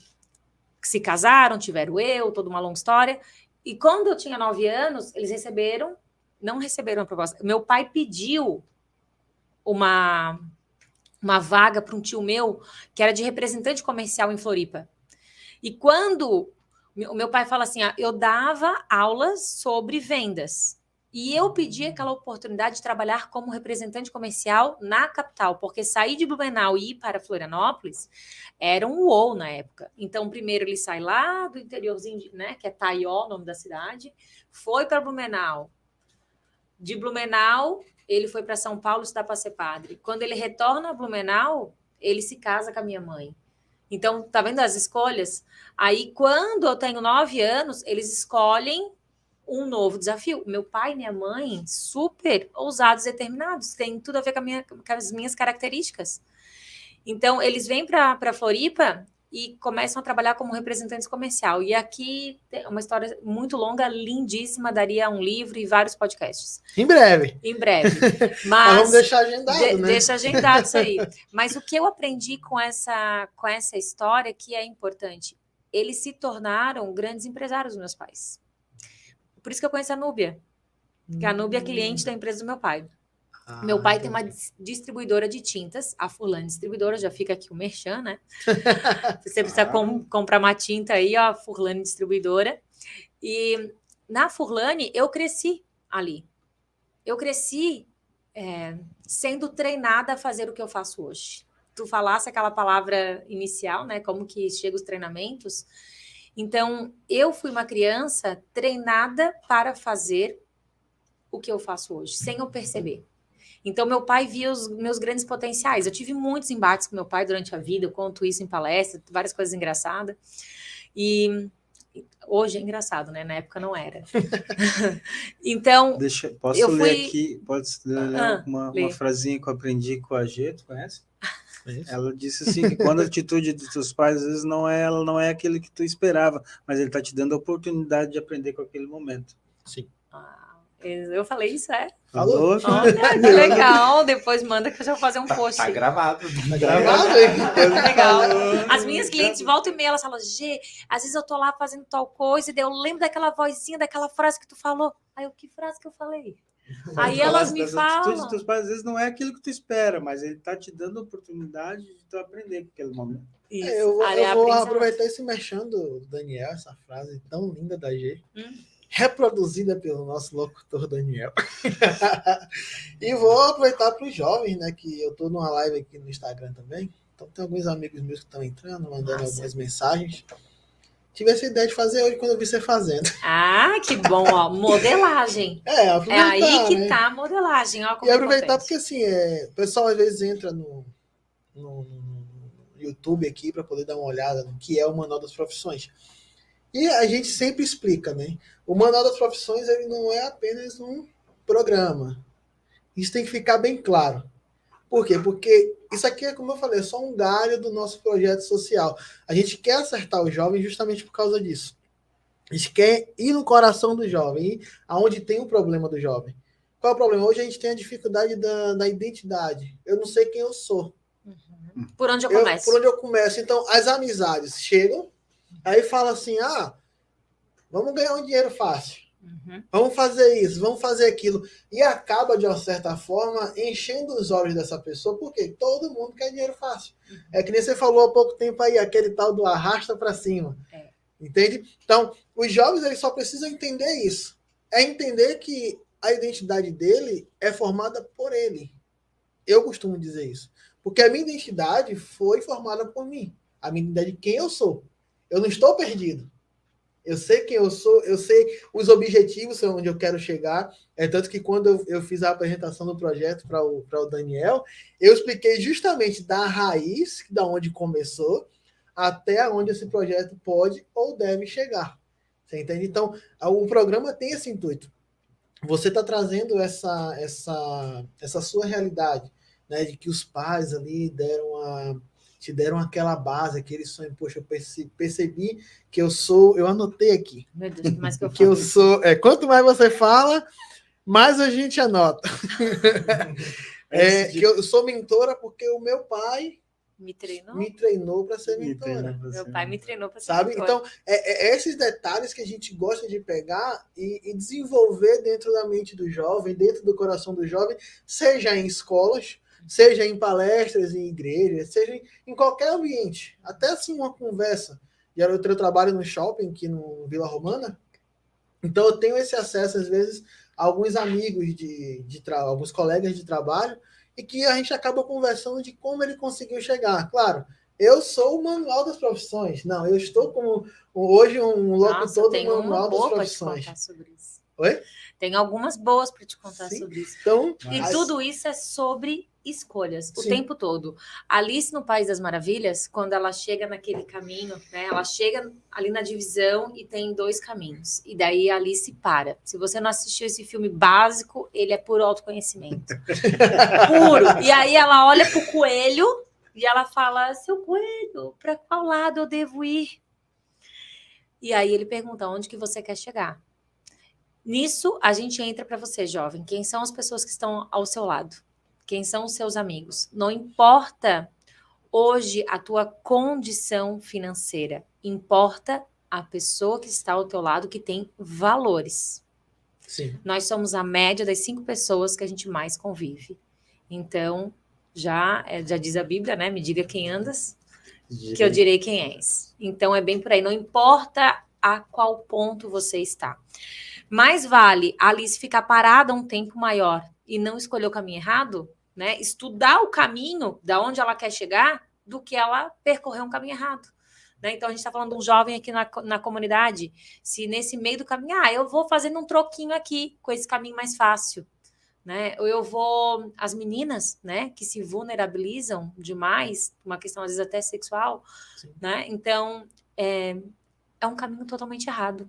se casaram, tiveram toda uma longa história. E quando eu tinha 9 anos, eles não receberam a proposta. Meu pai pediu uma vaga para um tio meu, que era de representante comercial em Floripa. E quando o meu pai fala assim, eu dava aulas sobre vendas. E eu pedi aquela oportunidade de trabalhar como representante comercial na capital, porque sair de Blumenau e ir para Florianópolis era um uou na época. Então, primeiro ele sai lá do interiorzinho, né, que é Taió, o nome da cidade, foi para Blumenau. De Blumenau, ele foi para São Paulo estudar para ser padre. Quando ele retorna a Blumenau, ele se casa com a minha mãe. Então, tá vendo as escolhas? Aí, quando eu tenho 9 anos, eles escolhem um novo desafio. Meu pai e minha mãe, super ousados e determinados, tem tudo a ver com as minhas características. Então, eles vêm para Floripa e começam a trabalhar como representantes comercial. E aqui tem uma história muito longa, lindíssima, daria um livro e vários podcasts. Em breve. Em breve. Mas vamos deixar agendado, né? Deixa agendado isso aí. Mas o que eu aprendi com essa história que é importante, eles se tornaram grandes empresários, meus pais. Por isso que eu conheço a Núbia. Porque a Núbia é cliente da empresa do meu pai. Meu pai tem uma distribuidora de tintas, a Furlane Distribuidora, já fica aqui o merchan, né? Você precisa comprar uma tinta aí, ó, Furlane Distribuidora. E na Furlane, eu cresci ali. Eu cresci sendo treinada a fazer o que eu faço hoje. Tu falasse aquela palavra inicial, né? Como que chegam os treinamentos. Então, eu fui uma criança treinada para fazer o que eu faço hoje, sem eu perceber. Então, meu pai via os meus grandes potenciais. Eu tive muitos embates com meu pai durante a vida, eu conto isso em palestra, várias coisas engraçadas. E hoje é engraçado, né? Na época não era. Então, posso ler aqui? Pode ler uma frasinha que eu aprendi com a Gê, tu conhece? Ela disse assim, que quando a atitude dos teus pais, às vezes, ela não é aquele que tu esperava, mas ele está te dando a oportunidade de aprender com aquele momento. Sim. Eu falei isso, Falou? Olha, que legal. Depois manda que eu já vou fazer um post. Tá gravado. Tá gravado aí. Legal. As minhas clientes voltam e meia, elas falam, Gê, às vezes eu tô lá fazendo tal coisa, e daí eu lembro daquela vozinha, daquela frase que tu falou. Aí que frase que eu falei? Aí elas me falam. A atitude dos teus pais, às vezes, não é aquilo que tu espera, mas ele tá te dando a oportunidade de tu aprender com aquele momento. Eu vou aproveitar esse merchan do Daniel, essa frase tão linda da G. reproduzida pelo nosso locutor Daniel. E vou aproveitar para os jovens, né? Que eu estou numa live aqui no Instagram também. Então tem alguns amigos meus que estão entrando, mandando algumas mensagens. Tive essa ideia de fazer hoje quando eu vi você fazendo. Ah, que bom, ó. Modelagem. É Aproveitar, aí que né? tá a modelagem. Ó, como E aproveitar importante. porque assim, o pessoal às vezes entra no YouTube aqui para poder dar uma olhada no que é o Manual das Profissões. E a gente sempre explica, né? O Manual das Profissões ele não é apenas um programa. Isso tem que ficar bem claro. Por quê? Porque isso aqui é, como eu falei, é só um galho do nosso projeto social. A gente quer acertar o jovem justamente por causa disso. A gente quer ir no coração do jovem, ir aonde tem o problema do jovem. Qual é o problema? Hoje a gente tem a dificuldade da identidade. Eu não sei quem eu sou. Por onde eu começo? Por onde eu começo. Então, as amizades chegam, aí fala assim, vamos ganhar um dinheiro fácil. Vamos fazer isso, vamos fazer aquilo. E acaba, de uma certa forma, enchendo os olhos dessa pessoa, porque todo mundo quer dinheiro fácil. É que nem você falou há pouco tempo aí, aquele tal do arrasta para cima. Entende? Então, os jovens eles só precisam entender isso. É entender que a identidade dele é formada por ele. Eu costumo dizer isso. Porque a minha identidade foi formada por mim. A minha identidade de quem eu sou. Eu não estou perdido. Eu sei quem eu sou, eu sei os objetivos onde eu quero chegar. Tanto que quando eu fiz a apresentação do projeto para o Daniel, eu expliquei justamente da raiz, da onde começou, até onde esse projeto pode ou deve chegar. Você entende? Então, o programa tem esse intuito. Você está trazendo essa sua realidade, né, de que os pais ali te deram aquela base, aquele sonho. Poxa, eu percebi que eu anotei aqui. Meu Deus, que mais que eu falo? Que eu sou. Quanto mais você fala, mais a gente anota. Que eu sou mentora porque o meu pai me treinou para ser mentora. Meu pai me treinou para ser Sabe? mentora. Então, esses detalhes que a gente gosta de pegar e desenvolver dentro da mente do jovem, dentro do coração do jovem, seja em escolas, seja em palestras, em igrejas, seja em qualquer ambiente. Até assim uma conversa. Eu trabalho no shopping aqui no Vila Romana, então eu tenho esse acesso, às vezes, a alguns amigos alguns colegas de trabalho, e que a gente acaba conversando de como ele conseguiu chegar. Claro, eu sou o Manual das Profissões. Não, eu estou como hoje um locutor do Manual das Profissões. Te contar sobre isso. Oi? Tem algumas boas para te contar sobre isso. Então, tudo isso é sobre escolhas, o tempo todo. Alice no País das Maravilhas, quando ela chega naquele caminho, né? Ela chega ali na divisão e tem 2 caminhos. E daí a Alice para. Se você não assistiu esse filme básico, ele é puro autoconhecimento. Puro. E aí ela olha pro coelho e ela fala, seu coelho, para qual lado eu devo ir? E aí ele pergunta, onde que você quer chegar? Nisso, a gente entra para você, jovem. Quem são as pessoas que estão ao seu lado? Quem são os seus amigos? Não importa hoje a tua condição financeira. Importa a pessoa que está ao teu lado que tem valores. Sim. Nós somos a média das 5 pessoas que a gente mais convive. Então, já diz a Bíblia, né? Me diga quem andas, que eu direi quem és. Então, é bem por aí. Não importa a qual ponto você está. Mais vale a Alice ficar parada um tempo maior e não escolher o caminho errado, né? Estudar o caminho da onde ela quer chegar, do que ela percorrer um caminho errado. Né? Então, a gente está falando de um jovem aqui na comunidade, se nesse meio do caminho, eu vou fazendo um troquinho aqui com esse caminho mais fácil. Né? Ou eu vou... As meninas, né, que se vulnerabilizam demais, uma questão às vezes até sexual, né? Então, é um caminho totalmente errado.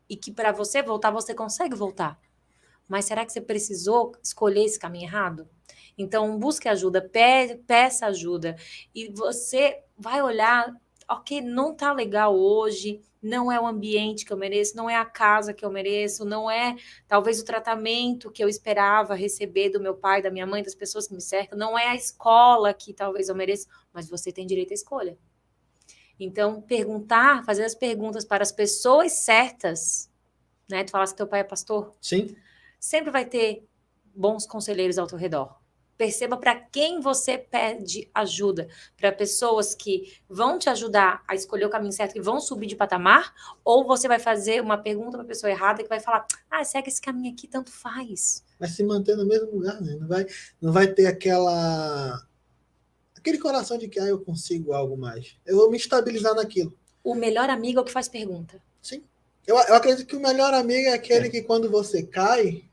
E que para você voltar, você consegue voltar. Mas será que você precisou escolher esse caminho errado? Então, busque ajuda, peça ajuda. E você vai olhar, ok, não tá legal hoje, não é o ambiente que eu mereço, não é a casa que eu mereço, não é talvez o tratamento que eu esperava receber do meu pai, da minha mãe, das pessoas que me cercam, não é a escola que talvez eu mereça, mas você tem direito à escolha. Então, fazer as perguntas para as pessoas certas, né? Tu falasse que teu pai é pastor? Sim. Sempre vai ter bons conselheiros ao teu redor. Perceba para quem você pede ajuda. Para pessoas que vão te ajudar a escolher o caminho certo, que vão subir de patamar, ou você vai fazer uma pergunta para a pessoa errada que vai falar, segue esse caminho aqui, tanto faz. Vai se manter no mesmo lugar, né? Não vai ter aquele coração de que eu consigo algo mais. Eu vou me estabilizar naquilo. O melhor amigo é o que faz pergunta. Sim. Eu acredito que o melhor amigo é aquele que quando você cai,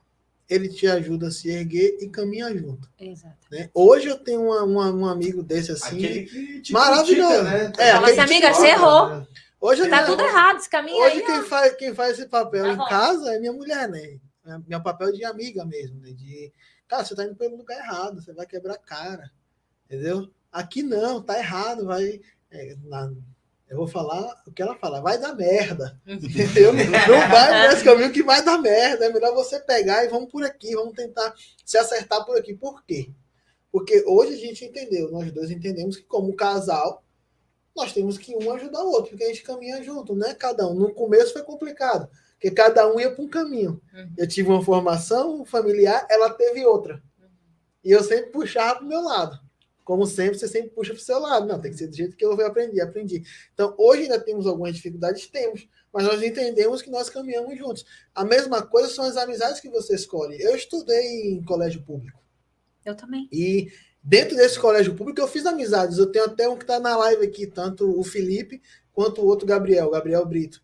ele te ajuda a se erguer e caminha junto. Exato. Né? Hoje eu tenho um amigo desse assim, Aquele que te maravilhoso. critica, né? Fala assim, amiga, você errou. Hoje Tá tudo errado, esse caminho Hoje aí. quem faz esse papel Tá em bom. casa é minha mulher, né? Meu papel de amiga mesmo, né? Cara, você tá indo pelo lugar errado, você vai quebrar a cara, entendeu? Aqui não, tá errado, eu vou falar o que ela fala, vai dar merda, entendeu? Não vai nesse caminho que vai dar merda, é melhor você pegar e vamos por aqui, vamos tentar se acertar por aqui. Por quê? Porque hoje a gente entendeu, nós dois entendemos que como casal, nós temos que um ajudar o outro, porque a gente caminha junto, né? Cada um. No começo foi complicado, porque cada um ia para um caminho. Eu tive uma formação familiar, ela teve outra. E eu sempre puxava para o meu lado. Como sempre, você sempre puxa para o seu lado. Não, tem que ser do jeito que eu aprendi. Então, hoje ainda temos algumas dificuldades? Temos. Mas nós entendemos que nós caminhamos juntos. A mesma coisa são as amizades que você escolhe. Eu estudei em colégio público. Eu também. E dentro desse colégio público eu fiz amizades. Eu tenho até um que está na live aqui, tanto o Felipe quanto o outro Gabriel Brito.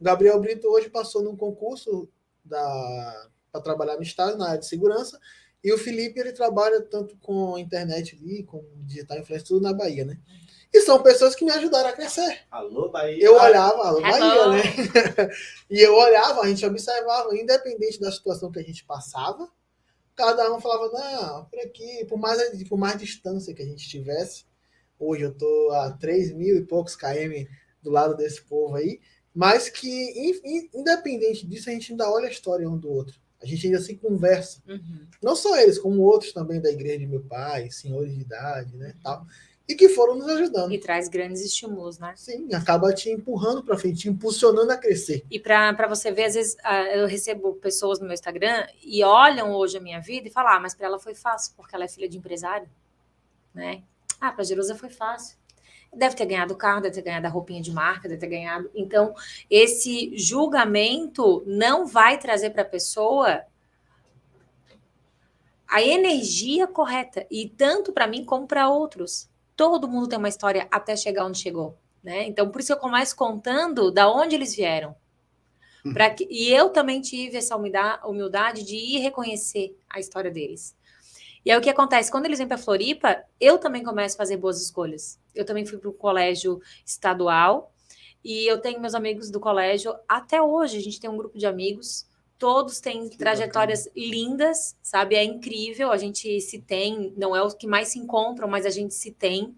O Gabriel Brito hoje passou num concurso para trabalhar no estado, na área de segurança. E o Felipe, ele trabalha tanto com a internet ali, com digital influencer, tudo na Bahia, né? E são pessoas que me ajudaram a crescer. Alô, Bahia. Eu olhava, alô, Bahia, Hello. né? E eu olhava, a gente observava, independente da situação que a gente passava, cada um falava, não, por aqui, por mais distância que a gente tivesse. Hoje eu tô a 3.000 e poucos km do lado desse povo aí, mas que, independente disso, a gente ainda olha a história um do outro. A gente ainda se conversa. Uhum. Não só eles, como outros também da igreja de meu pai, senhores de idade, né, tal. E que foram nos ajudando. E traz grandes estímulos, né? Sim, acaba te empurrando para frente, te impulsionando a crescer. E para você ver, às vezes eu recebo pessoas no meu Instagram e olham hoje a minha vida e falam, mas para ela foi fácil, porque ela é filha de empresário, né? Para Jerusa foi fácil. Deve ter ganhado o carro, deve ter ganhado a roupinha de marca, deve ter ganhado. Então, esse julgamento não vai trazer para a pessoa a energia correta. E tanto para mim como para outros. Todo mundo tem uma história até chegar onde chegou. Né? Então, por isso eu começo contando da onde eles vieram. E eu também tive essa humildade de ir reconhecer a história deles. E aí o que acontece? Quando eles vêm para Floripa, eu também começo a fazer boas escolhas. Eu também fui para o colégio estadual e eu tenho meus amigos do colégio. Até hoje, a gente tem um grupo de amigos. Todos têm trajetórias lindas, sabe? É incrível, a gente se tem. Não é os que mais se encontram, mas a gente se tem.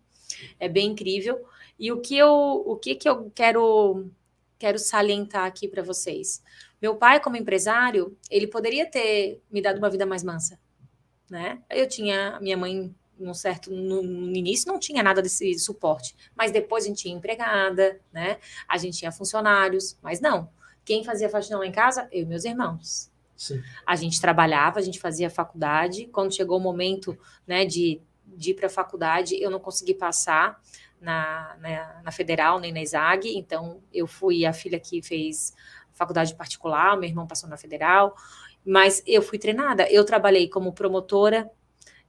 É bem incrível. E o que eu quero salientar aqui para vocês? Meu pai, como empresário, ele poderia ter me dado uma vida mais mansa, né? Eu tinha minha mãe no início não tinha nada desse suporte, mas depois a gente tinha empregada, né? A gente tinha funcionários, mas não. Quem fazia faxina lá em casa? Eu e meus irmãos. Sim. A gente trabalhava, a gente fazia faculdade. Quando chegou o momento, né, de ir para a faculdade, eu não consegui passar na Federal, nem na ESAG, então eu fui a filha que fez faculdade particular, meu irmão passou na Federal, mas eu fui treinada. Eu trabalhei como promotora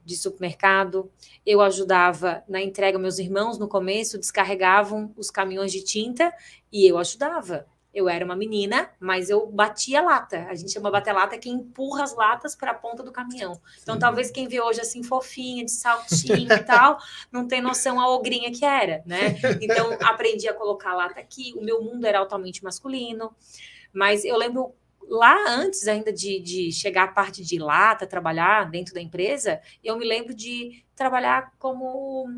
de supermercado, eu ajudava na entrega, meus irmãos no começo descarregavam os caminhões de tinta e eu ajudava. Eu era uma menina, mas eu batia lata. A gente chama bater lata quem empurra as latas para a ponta do caminhão. Então, talvez quem vê hoje assim, fofinha, de saltinho e tal, não tem noção a ogrinha que era, né? Então, aprendi a colocar a lata aqui. O meu mundo era altamente masculino. Mas eu lembro, lá antes ainda de chegar a parte de lata, trabalhar dentro da empresa, eu me lembro de trabalhar como...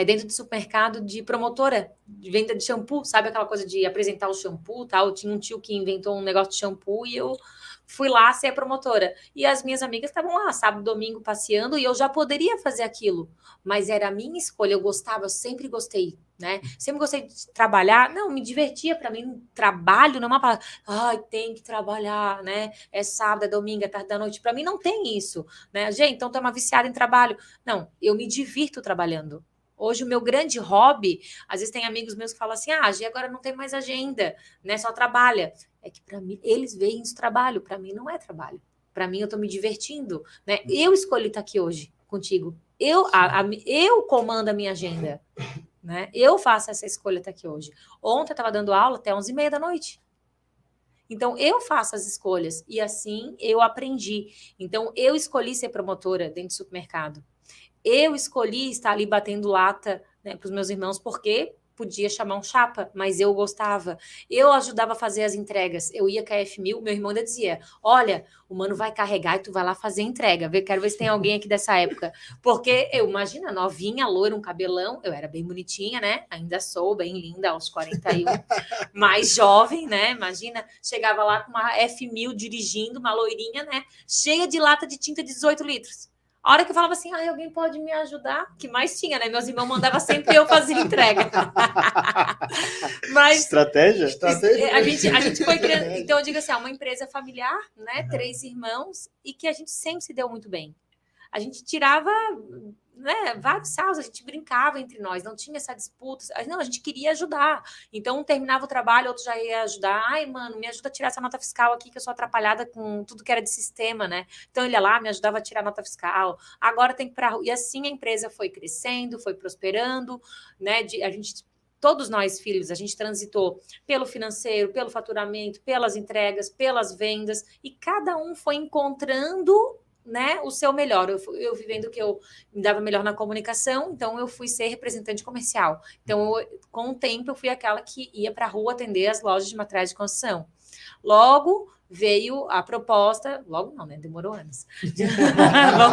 dentro do supermercado de promotora, de venda de shampoo, sabe aquela coisa de apresentar o shampoo, tal? Tinha um tio que inventou um negócio de shampoo e eu fui lá ser a promotora. E as minhas amigas estavam lá, sábado, domingo, passeando, e eu já poderia fazer aquilo. Mas era a minha escolha, eu gostava, eu sempre gostei, né? Sempre gostei de trabalhar. Não, me divertia, para mim, trabalho não é uma palavra, ai, tem que trabalhar, né? É sábado, é domingo, é tarde da noite. Para mim não tem isso, né? Gente, então tu é uma viciada em trabalho. Não, eu me divirto trabalhando. Hoje o meu grande hobby, às vezes tem amigos meus que falam assim, a Gi agora não tem mais agenda, né? Só trabalha. É que para mim, eles veem isso trabalho, para mim não é trabalho. Para mim eu tô me divertindo, né? Eu escolhi estar aqui hoje contigo. Eu comando a minha agenda, né? Eu faço essa escolha estar aqui hoje. Ontem eu estava dando aula até 11h30 da noite. Então, eu faço as escolhas e assim eu aprendi. Então, eu escolhi ser promotora dentro do supermercado. Eu escolhi estar ali batendo lata, né, para os meus irmãos, porque podia chamar um chapa, mas eu gostava. Eu ajudava a fazer as entregas. Eu ia com a F1000, meu irmão ainda dizia, olha, o mano vai carregar e tu vai lá fazer a entrega. Quero ver se tem alguém aqui dessa época. Porque eu, imagina, novinha, loira, um cabelão, eu era bem bonitinha, né? Ainda sou bem linda aos 41, mais jovem, né? Imagina, chegava lá com uma F1000 dirigindo, uma loirinha, né? Cheia de lata de tinta de 18 litros. A hora que eu falava assim, alguém pode me ajudar? Que mais tinha, né? Meus irmãos mandavam sempre eu fazer entrega. Mas Estratégia? Estratégia. a gente foi criando. Então, eu digo assim, uma empresa familiar, né? 3 irmãos, e que a gente sempre se deu muito bem. A gente tirava, né, vários sarros, a gente brincava entre nós, não tinha essa disputa. Não, a gente queria ajudar. Então, um terminava o trabalho, outro já ia ajudar. Ai, mano, me ajuda a tirar essa nota fiscal aqui, que eu sou atrapalhada com tudo que era de sistema, né? Então, ele ia lá, me ajudava a tirar a nota fiscal. Agora tem que ir para rua. E assim a empresa foi crescendo, foi prosperando, né? A gente... Todos nós, filhos, a gente transitou pelo financeiro, pelo faturamento, pelas entregas, pelas vendas, e cada um foi encontrando, né, o seu melhor. Eu vivendo que eu me dava melhor na comunicação, então eu fui ser representante comercial. Então, com o tempo, eu fui aquela que ia para a rua atender as lojas de materiais de construção. Logo veio a proposta, logo não, né? Demorou anos.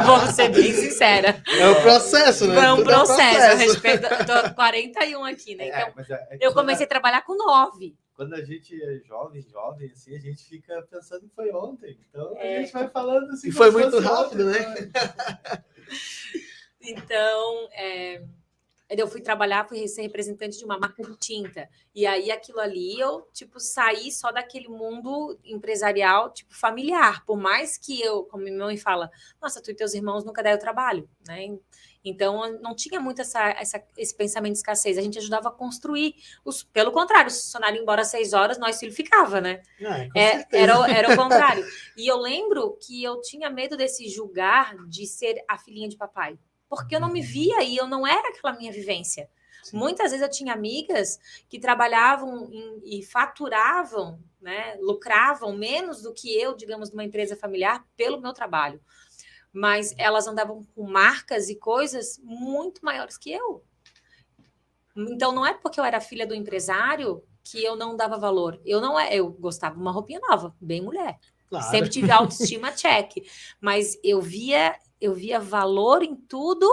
Vamos ser bem sincera. É um processo, né? Foi um Tudo processo. A respeito, eu tô 41 aqui, né? Então, eu comecei a trabalhar com 9. Quando a gente é jovem, assim, a gente fica pensando que foi ontem. Então, a gente vai falando assim. E foi muito rápido, né? Então, eu fui trabalhar, fui ser representante de uma marca de tinta. E aí, aquilo ali, eu, saí só daquele mundo empresarial, familiar. Por mais que eu, como minha mãe fala, nossa, tu e teus irmãos nunca deram trabalho, né? Então, não tinha muito esse pensamento de escassez. A gente ajudava a construir. Pelo contrário, se o funcionário ia embora às 6 horas, nós filho ficava, né? Era o contrário. E eu lembro que eu tinha medo desse julgar de ser a filhinha de papai. Porque eu não me via e eu não era aquela minha vivência. Sim. Muitas vezes eu tinha amigas que trabalhavam e faturavam, né, lucravam menos do que eu, digamos, numa empresa familiar, pelo meu trabalho. Mas elas andavam com marcas e coisas muito maiores que eu. Então, não é porque eu era filha do empresário que eu não dava valor. Eu gostava de uma roupinha nova, bem mulher. Claro. Sempre tive autoestima check. Mas eu via valor em tudo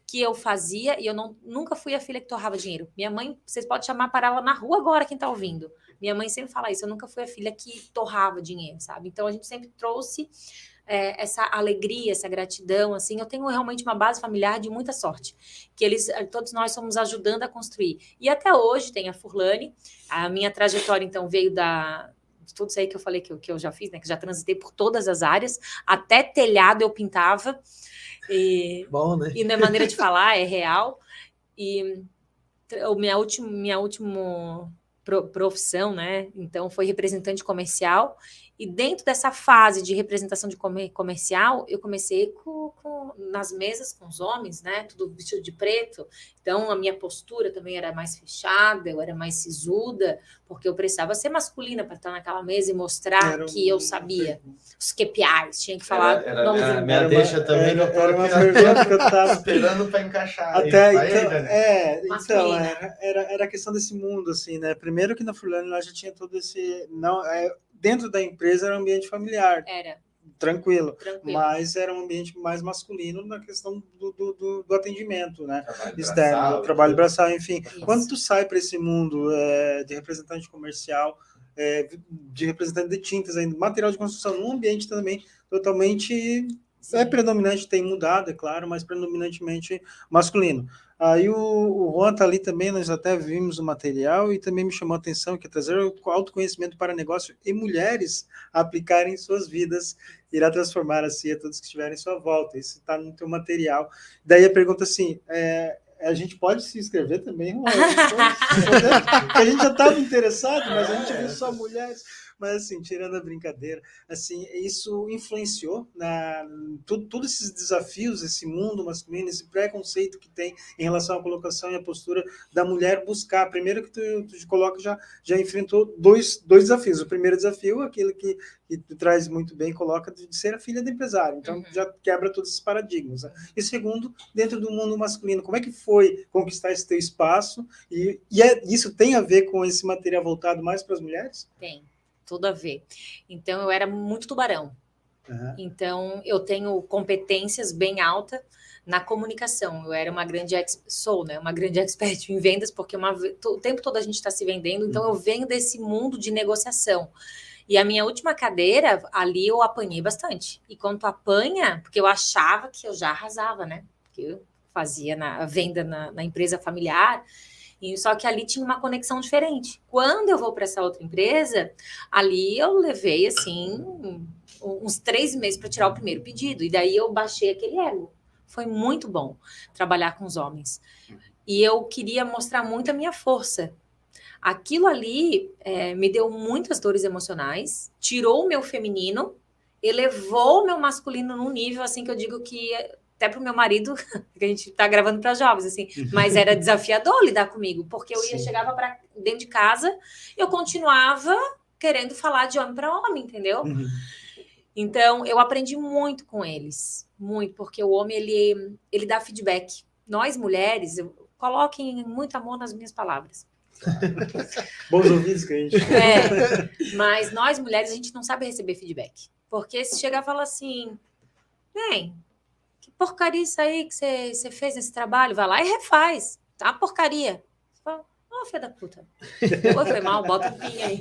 que eu fazia e eu nunca fui a filha que torrava dinheiro. Minha mãe, vocês podem chamar para ela na rua agora, quem está ouvindo. Minha mãe sempre fala isso, eu nunca fui a filha que torrava dinheiro, sabe? Então, a gente sempre trouxe essa alegria, essa gratidão, assim. Eu tenho realmente uma base familiar de muita sorte, que todos nós fomos ajudando a construir. E até hoje tem a Furlane, a minha trajetória, então, veio tudo isso aí que eu falei que eu já fiz, né? Que já transitei por todas as áreas, até telhado eu pintava. Bom, né? E não é maneira de falar, é real. E minha última profissão, né? Então, foi representante comercial. E dentro dessa fase de representação de comercial, eu comecei nas mesas com os homens, né? Tudo vestido de preto. Então, a minha postura também era mais fechada, eu era mais sisuda, porque eu precisava ser masculina para estar naquela mesa e mostrar que eu sabia. Os KPIs, tinha que falar. Era minha deixa também. Era uma pergunta que eu estava esperando para encaixar. Até então, era a questão desse mundo, assim, né? Primeiro que na Furlane nós já tinha todo esse... Dentro da empresa era um ambiente familiar. Era. Tranquilo. Mas era um ambiente mais masculino na questão do atendimento, né? Externo, trabalho braçal, enfim. Isso. Quando tu sai para esse mundo de representante comercial, de representante de tintas, ainda, material de construção, num ambiente também totalmente predominante, tem mudado, é claro, mas predominantemente masculino. Aí o Juan está ali também, nós até vimos o material e também me chamou a atenção que trazer o autoconhecimento para negócio e mulheres aplicarem em suas vidas, irá transformar assim a todos que estiverem em sua volta. Isso está no teu material. Daí a pergunta assim, a gente pode se inscrever também, Juan? A gente já estava interessado, mas a gente viu só mulheres. Mas, assim, tirando a brincadeira, assim, isso influenciou todos esses desafios, esse mundo masculino, esse preconceito que tem em relação à colocação e à postura da mulher buscar. Primeiro que tu te coloca, já enfrentou dois desafios. O primeiro desafio, aquele que tu traz muito bem, coloca de ser a filha do empresário. Então, já quebra todos esses paradigmas. Né? E segundo, dentro do mundo masculino, como é que foi conquistar esse teu espaço? Isso tem a ver com esse material voltado mais para as mulheres? Tem. Tudo a ver. Então, eu era muito tubarão. Então, eu tenho competências bem altas na comunicação. Eu era uma grande uma grande expert em vendas, porque o tempo todo a gente está se vendendo, então eu venho desse mundo de negociação. E a minha última cadeira, ali eu apanhei bastante. E quando tu apanha, porque eu achava que eu já arrasava, né? Porque eu fazia a venda na empresa familiar, só que ali tinha uma conexão diferente. Quando eu vou para essa outra empresa, ali eu levei, assim, uns 3 meses para tirar o primeiro pedido. E daí eu baixei aquele ego. Foi muito bom trabalhar com os homens. E eu queria mostrar muito a minha força. Aquilo ali me deu muitas dores emocionais, tirou o meu feminino, elevou o meu masculino num nível, assim, que eu digo que... até para o meu marido, que a gente está gravando para jovens, assim, mas era desafiador lidar comigo, porque eu chegava para dentro de casa, eu continuava querendo falar de homem para homem, entendeu? Então, eu aprendi muito com eles, muito, porque o homem, ele dá feedback. Nós, mulheres, coloquem muito amor nas minhas palavras. Bons ouvidos que a gente... Mas nós, mulheres, a gente não sabe receber feedback. Porque se chegar e falar assim, bem... que porcaria isso aí que você fez nesse trabalho? Vai lá e refaz. Tá uma porcaria. Você fala, filha da puta. Oi, foi mal, bota um pinho aí.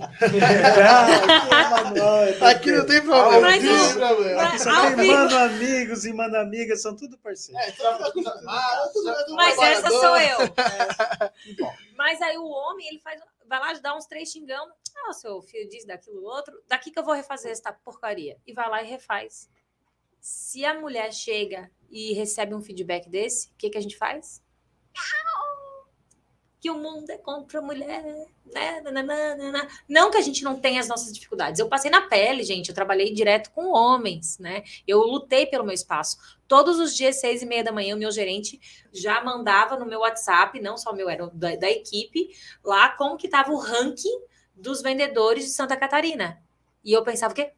Aqui não tem problema. Mas não tem problema. Aqui só tem mano amigos e mano amigas, são tudo parceiros. Mas essa sou eu. Mas aí o homem, ele vai lá dar uns 3 xingando. O seu filho diz daquilo outro. Daqui que eu vou refazer essa porcaria. E vai lá e refaz. Se a mulher chega e recebe um feedback desse, o que a gente faz? Que o mundo é contra a mulher. Né? Não que a gente não tenha as nossas dificuldades. Eu passei na pele, gente. Eu trabalhei direto com homens, né? Eu lutei pelo meu espaço. Todos os dias, 6h30 da manhã, o meu gerente já mandava no meu WhatsApp, não só o meu, era da equipe, lá como que estava o ranking dos vendedores de Santa Catarina. E eu pensava que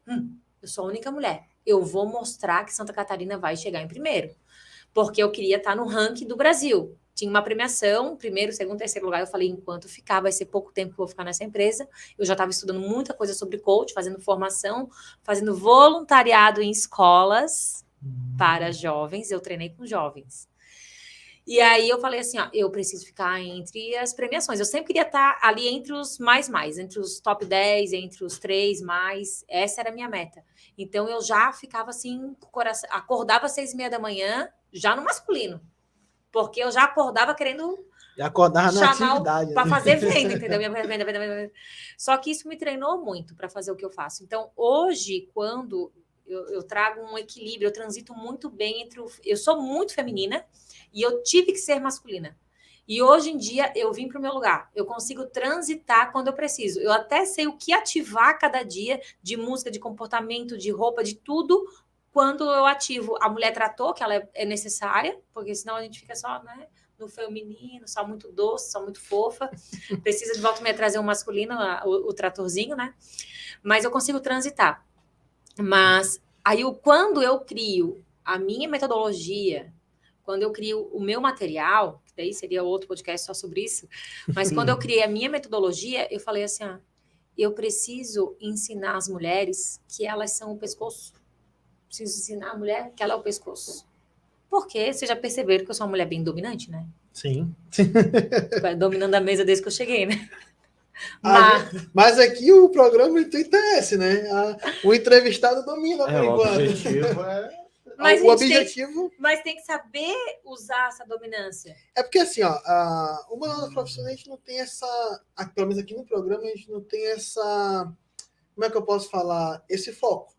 eu sou a única mulher. Eu vou mostrar que Santa Catarina vai chegar em primeiro. Porque eu queria estar no ranking do Brasil. Tinha uma premiação, primeiro, segundo, terceiro lugar. Eu falei, enquanto ficar, vai ser pouco tempo que eu vou ficar nessa empresa. Eu já estava estudando muita coisa sobre coach, fazendo formação, fazendo voluntariado em escolas para jovens. Eu treinei com jovens. E aí eu falei assim, eu preciso ficar entre as premiações. Eu sempre queria estar ali entre os mais, entre os top 10, entre os 3 mais. Essa era a minha meta. Então eu já ficava assim, com o coração, acordava às 6h30 da manhã, já no masculino. Porque eu já acordava querendo acordava na atividade. Para fazer venda, entendeu? Venda. Só que isso me treinou muito para fazer o que eu faço. Então, hoje, quando eu trago um equilíbrio, eu transito muito bem entre eu sou muito feminina e eu tive que ser masculina. E hoje em dia eu vim para o meu lugar. Eu consigo transitar quando eu preciso. Eu até sei o que ativar cada dia de música, de comportamento, de roupa, de tudo. Quando eu ativo, a mulher tratou que ela é necessária, porque senão a gente fica só, né, no feminino, só muito doce, só muito fofa. Precisa de volta e meia trazer um masculino, o tratorzinho, né? Mas eu consigo transitar. Mas aí quando eu crio a minha metodologia, quando eu crio o meu material, que daí seria outro podcast só sobre isso, mas quando eu criei a minha metodologia, eu falei assim, eu preciso ensinar as mulheres que elas são o pescoço. Preciso ensinar a mulher que ela é o pescoço. Porque vocês já perceberam que eu sou uma mulher bem dominante, né? Sim. Dominando a mesa desde que eu cheguei, né? Mas aqui o programa, o intuito é esse, né? O entrevistado domina, por O enquanto. objetivo é... Mas, O objetivo... mas tem que saber usar essa dominância. É porque, assim, ó, uma das profissões a gente não tem essa... Pelo menos aqui no programa, a gente não tem essa... Como é que eu posso falar? Esse foco.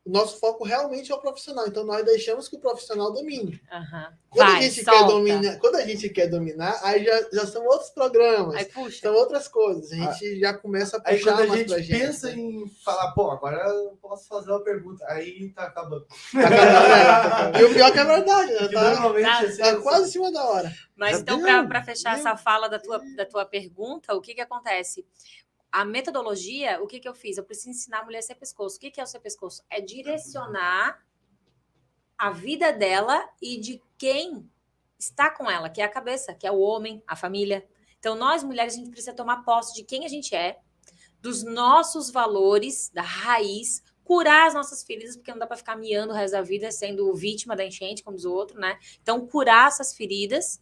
O nosso foco realmente é o profissional. Então, nós deixamos que o profissional domine. Uhum. Quando a gente quer dominar, aí já são outros programas. Aí puxa. São outras coisas. A gente já começa a puxar aí quando a mais gente pra gente. pensa em falar, pô, agora eu posso fazer uma pergunta. Aí tá acabando. E o pior é que é verdade, né? Normalmente Tá quase em cima da hora. Mas então, para fechar essa fala da tua pergunta, o que acontece? A metodologia, o que eu fiz? Eu preciso ensinar a mulher a ser pescoço. O que é o ser pescoço? É direcionar a vida dela e de quem está com ela, que é a cabeça, que é o homem, a família. Então, nós, mulheres, a gente precisa tomar posse de quem a gente é, dos nossos valores, da raiz, curar as nossas feridas, porque não dá para ficar miando o resto da vida sendo vítima da enchente, como diz o outro, né? Então, curar essas feridas.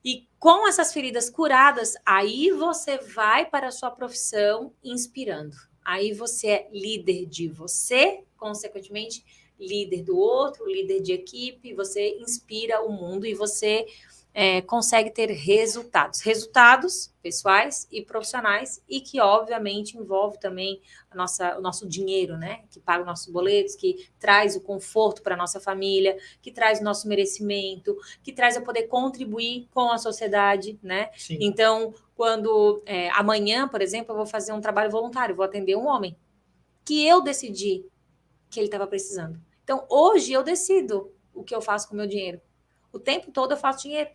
E com essas feridas curadas, aí você vai para a sua profissão inspirando. Aí você é líder de você, consequentemente, líder do outro, líder de equipe, você inspira o mundo e você consegue ter resultados. Resultados pessoais e profissionais e que, obviamente, envolve também o nosso dinheiro, né? Que paga os nossos boletos, que traz o conforto para a nossa família, que traz o nosso merecimento, que traz eu poder contribuir com a sociedade, né? Sim. Então, quando amanhã, por exemplo, eu vou fazer um trabalho voluntário, vou atender um homem que eu decidi que ele estava precisando. Então, hoje eu decido o que eu faço com o meu dinheiro. O tempo todo eu faço dinheiro.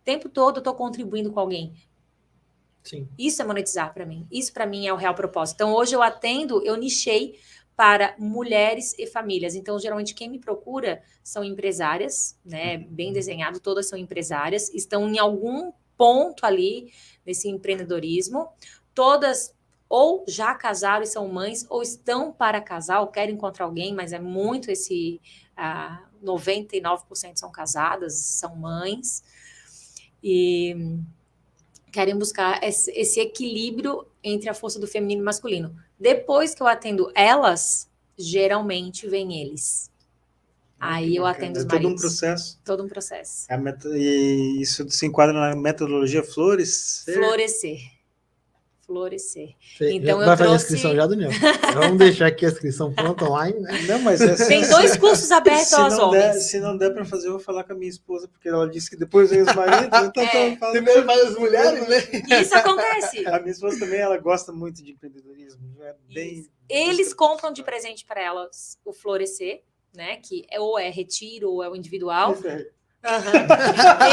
O tempo todo eu estou contribuindo com alguém. Sim. Isso é monetizar para mim. Isso para mim é o real propósito. Então, hoje eu nichei para mulheres e famílias. Então, geralmente, quem me procura são empresárias, né? Bem desenhado, todas são empresárias. Estão em algum ponto ali nesse empreendedorismo. Todas ou já casaram e são mães, ou estão para casar, ou querem encontrar alguém, mas é muito esse... 99% são casadas, são mães, e querem buscar esse equilíbrio entre a força do feminino e masculino. Depois que eu atendo elas, geralmente vem eles. Aí eu atendo os maridos. Todo um processo. Todo um processo. E isso se enquadra na metodologia Florescer. Então, vai fazer a inscrição já, Daniel? Vamos deixar aqui a inscrição pronta online, né? Não, mas tem 2 cursos abertos aos homens. Se não der para fazer, eu vou falar com a minha esposa, porque ela disse que depois vem os maridos. Então primeiro vai as mulheres, né? Isso acontece. A minha esposa também, ela gosta muito de empreendedorismo. Eles compram de presente para elas o Florescer, né? Que ou é retiro ou é o individual. Uhum.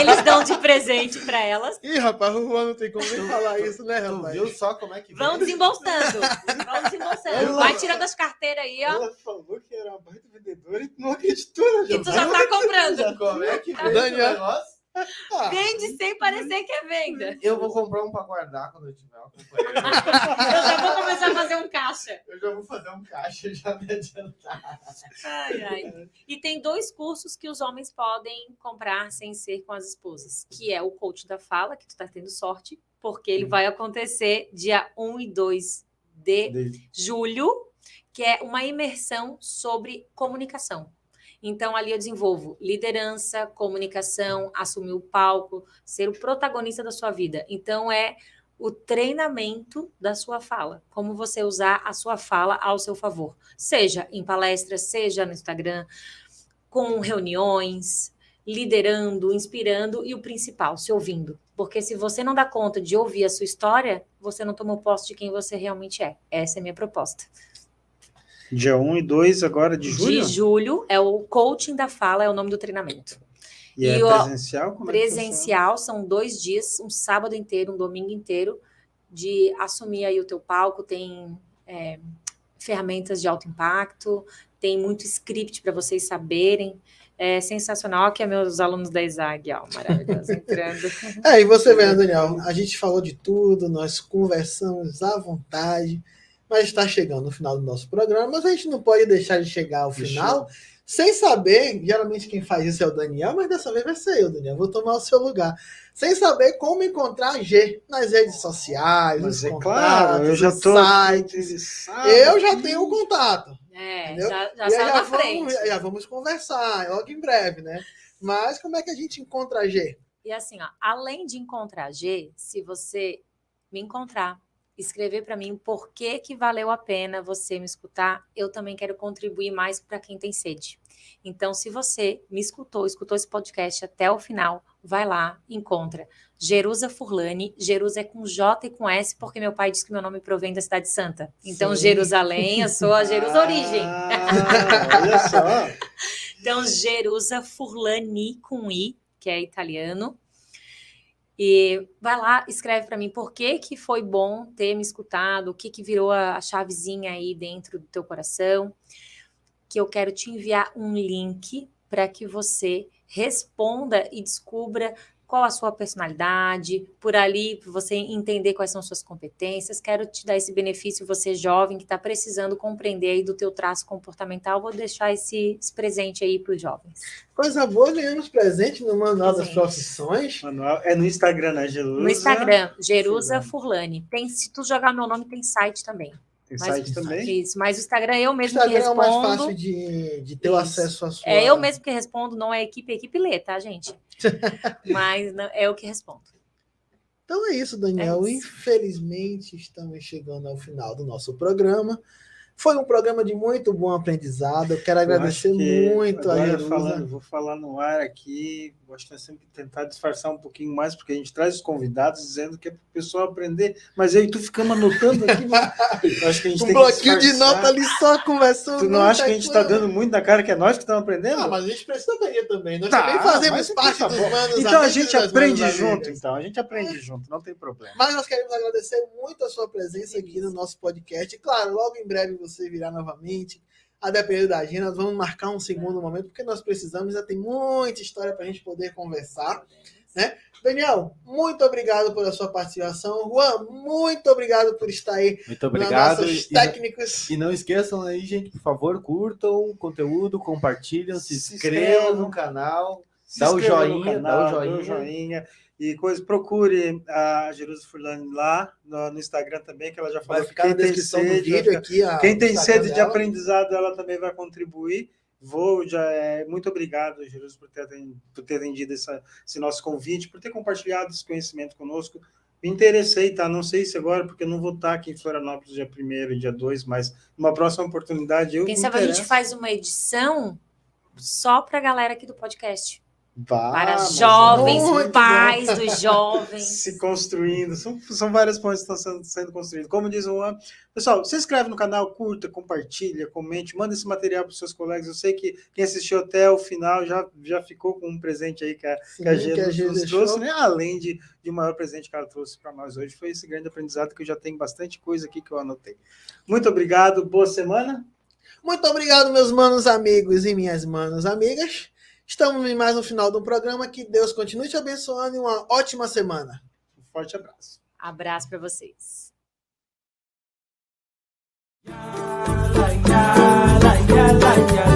Eles dão de presente para elas. Ih, rapaz, o Juan não tem como nem falar isso, né, rapaz? Viu só como é que vão desembolsando. Vai tirando as carteiras aí, ó. Ela falou que era uma baita vendedora e não acreditou, né? E tu já tá comprando. Como é que vende Daniel... o negócio? Vende sem parecer que é venda. Eu vou comprar um para guardar quando eu tiver uma companheira. Eu já vou começar a fazer um caixa. Eu já vou fazer um caixa, já me adiantar. Ai. E tem 2 cursos que os homens podem comprar sem ser com as esposas, que é o Coach da Fala, que tu tá tendo sorte, porque ele vai acontecer dia 1 e 2 de julho, que é uma imersão sobre comunicação. Então, ali eu desenvolvo liderança, comunicação, assumir o palco, ser o protagonista da sua vida. Então, é o treinamento da sua fala. Como você usar a sua fala ao seu favor. Seja em palestras, seja no Instagram, com reuniões, liderando, inspirando e o principal, se ouvindo. Porque se você não dá conta de ouvir a sua história, você não tomou posse de quem você realmente é. Essa é a minha proposta. Dia 1 e 2 agora de julho? De julho, é o Coaching da Fala, é o nome do treinamento. E é presencial? Presencial, são 2 dias, um sábado inteiro, um domingo inteiro, de assumir aí o teu palco, tem ferramentas de alto impacto, tem muito script para vocês saberem. É sensacional, que é meus alunos da ESAG, ó, maravilhoso, entrando. E você vê, Daniel, a gente falou de tudo, nós conversamos à vontade, mas está chegando no final do nosso programa, mas a gente não pode deixar de chegar ao final Sem saber, geralmente quem faz isso é o Daniel, mas dessa vez vai ser eu, Daniel. Vou tomar o seu lugar. Sem saber como encontrar G nas redes sociais, Mas nos é claro, eu contatos, já nos tô sites. Eu já tenho o contato. Já E aí saiu na frente. já vamos conversar logo em breve, né? Mas como é que a gente encontra a G? E assim, ó, além de encontrar G, se você me encontrar, escrever para mim por que valeu a pena você me escutar, eu também quero contribuir mais para quem tem sede. Então, se você me escutou esse podcast até o final, vai lá, encontra Jerusa Furlani. Jerusa é com J e com S, porque meu pai disse que meu nome provém da Cidade Santa. Então, Sim. Jerusalém, eu sou a Jerusa Origem. Olha só. Então, Jerusa Furlani com I, que é italiano. E vai lá, escreve para mim por que foi bom ter me escutado, o que virou a chavezinha aí dentro do teu coração, que eu quero te enviar um link para que você responda e descubra qual a sua personalidade, por ali você entender quais são suas competências. Quero te dar esse benefício, você jovem que está precisando compreender aí do teu traço comportamental, vou deixar esse presente aí para os jovens. Coisa boa, ganhamos presente no Manual das Profissões. Manual, é no Instagram, né, Jerusa? No Instagram, Jerusa Furlani. Se tu jogar meu nome, tem site também. Tem site também? Isso, mas o Instagram eu O mesmo que Instagram respondo. é o mais fácil de ter o acesso à sua... É eu mesmo que respondo, não é a equipe lê, tá, gente? Mas não, é eu que respondo. Então é isso, Daniel. É isso. Infelizmente, estamos chegando ao final do nosso programa. Foi um programa de muito bom aprendizado. Eu quero agradecer muito a Jerusa. Vou falar no ar aqui. Acho que nós temos que tentar disfarçar um pouquinho mais, porque a gente traz os convidados dizendo que é para o pessoal aprender. Mas eu e tu ficamos anotando aqui. Acho que a gente tem bloquinho de nota ali só conversando. Tu não acha que a gente está dando muito na cara que é nós que estamos aprendendo? Ah, mas a gente precisa aprender também. Nós também fazemos parte dos manos. Então a gente aprende junto, A gente aprende junto, não tem problema. Mas nós queremos agradecer muito a sua presença aqui no nosso podcast. E, claro, logo em breve você virá novamente. A depender da agenda, nós vamos marcar um segundo momento, porque nós precisamos, já tem muita história para a gente poder conversar, né? Daniel, muito obrigado pela sua participação. Juan, muito obrigado por estar aí. Muito obrigado. Nossos técnicos. E não esqueçam aí, gente, por favor, curtam o conteúdo, compartilham, se inscrevam no canal, dá o joinha. E procure a Jerusa Furlani lá no Instagram também, que ela já falou. Vai ficar na descrição do vídeo aqui. Quem tem sede de aprendizado, ela também vai contribuir. Muito obrigado, Jerusa, por ter atendido esse nosso convite, por ter compartilhado esse conhecimento conosco. Me interessei, tá? Não sei se agora, porque eu não vou estar aqui em Florianópolis dia 1º e dia 2, mas numa próxima oportunidade Quem sabe a gente faz uma edição só para a galera aqui do podcast. Para jovens, pais dos jovens. Se construindo. São várias pontes que estão sendo construídas. Como diz o Juan. Pessoal, se inscreve no canal, curta, compartilha, comente, manda esse material para os seus colegas. Eu sei que quem assistiu até o final já ficou com um presente aí que a G nos trouxe, né? Além de o maior presente que ela trouxe para nós hoje. Foi esse grande aprendizado que eu já tenho bastante coisa aqui que eu anotei. Muito obrigado, boa semana. Muito obrigado, meus manos amigos e minhas manas amigas. Estamos em mais um final do programa. Que Deus continue te abençoando e uma ótima semana. Um forte abraço. Abraço para vocês. La, la, la, la, la, la.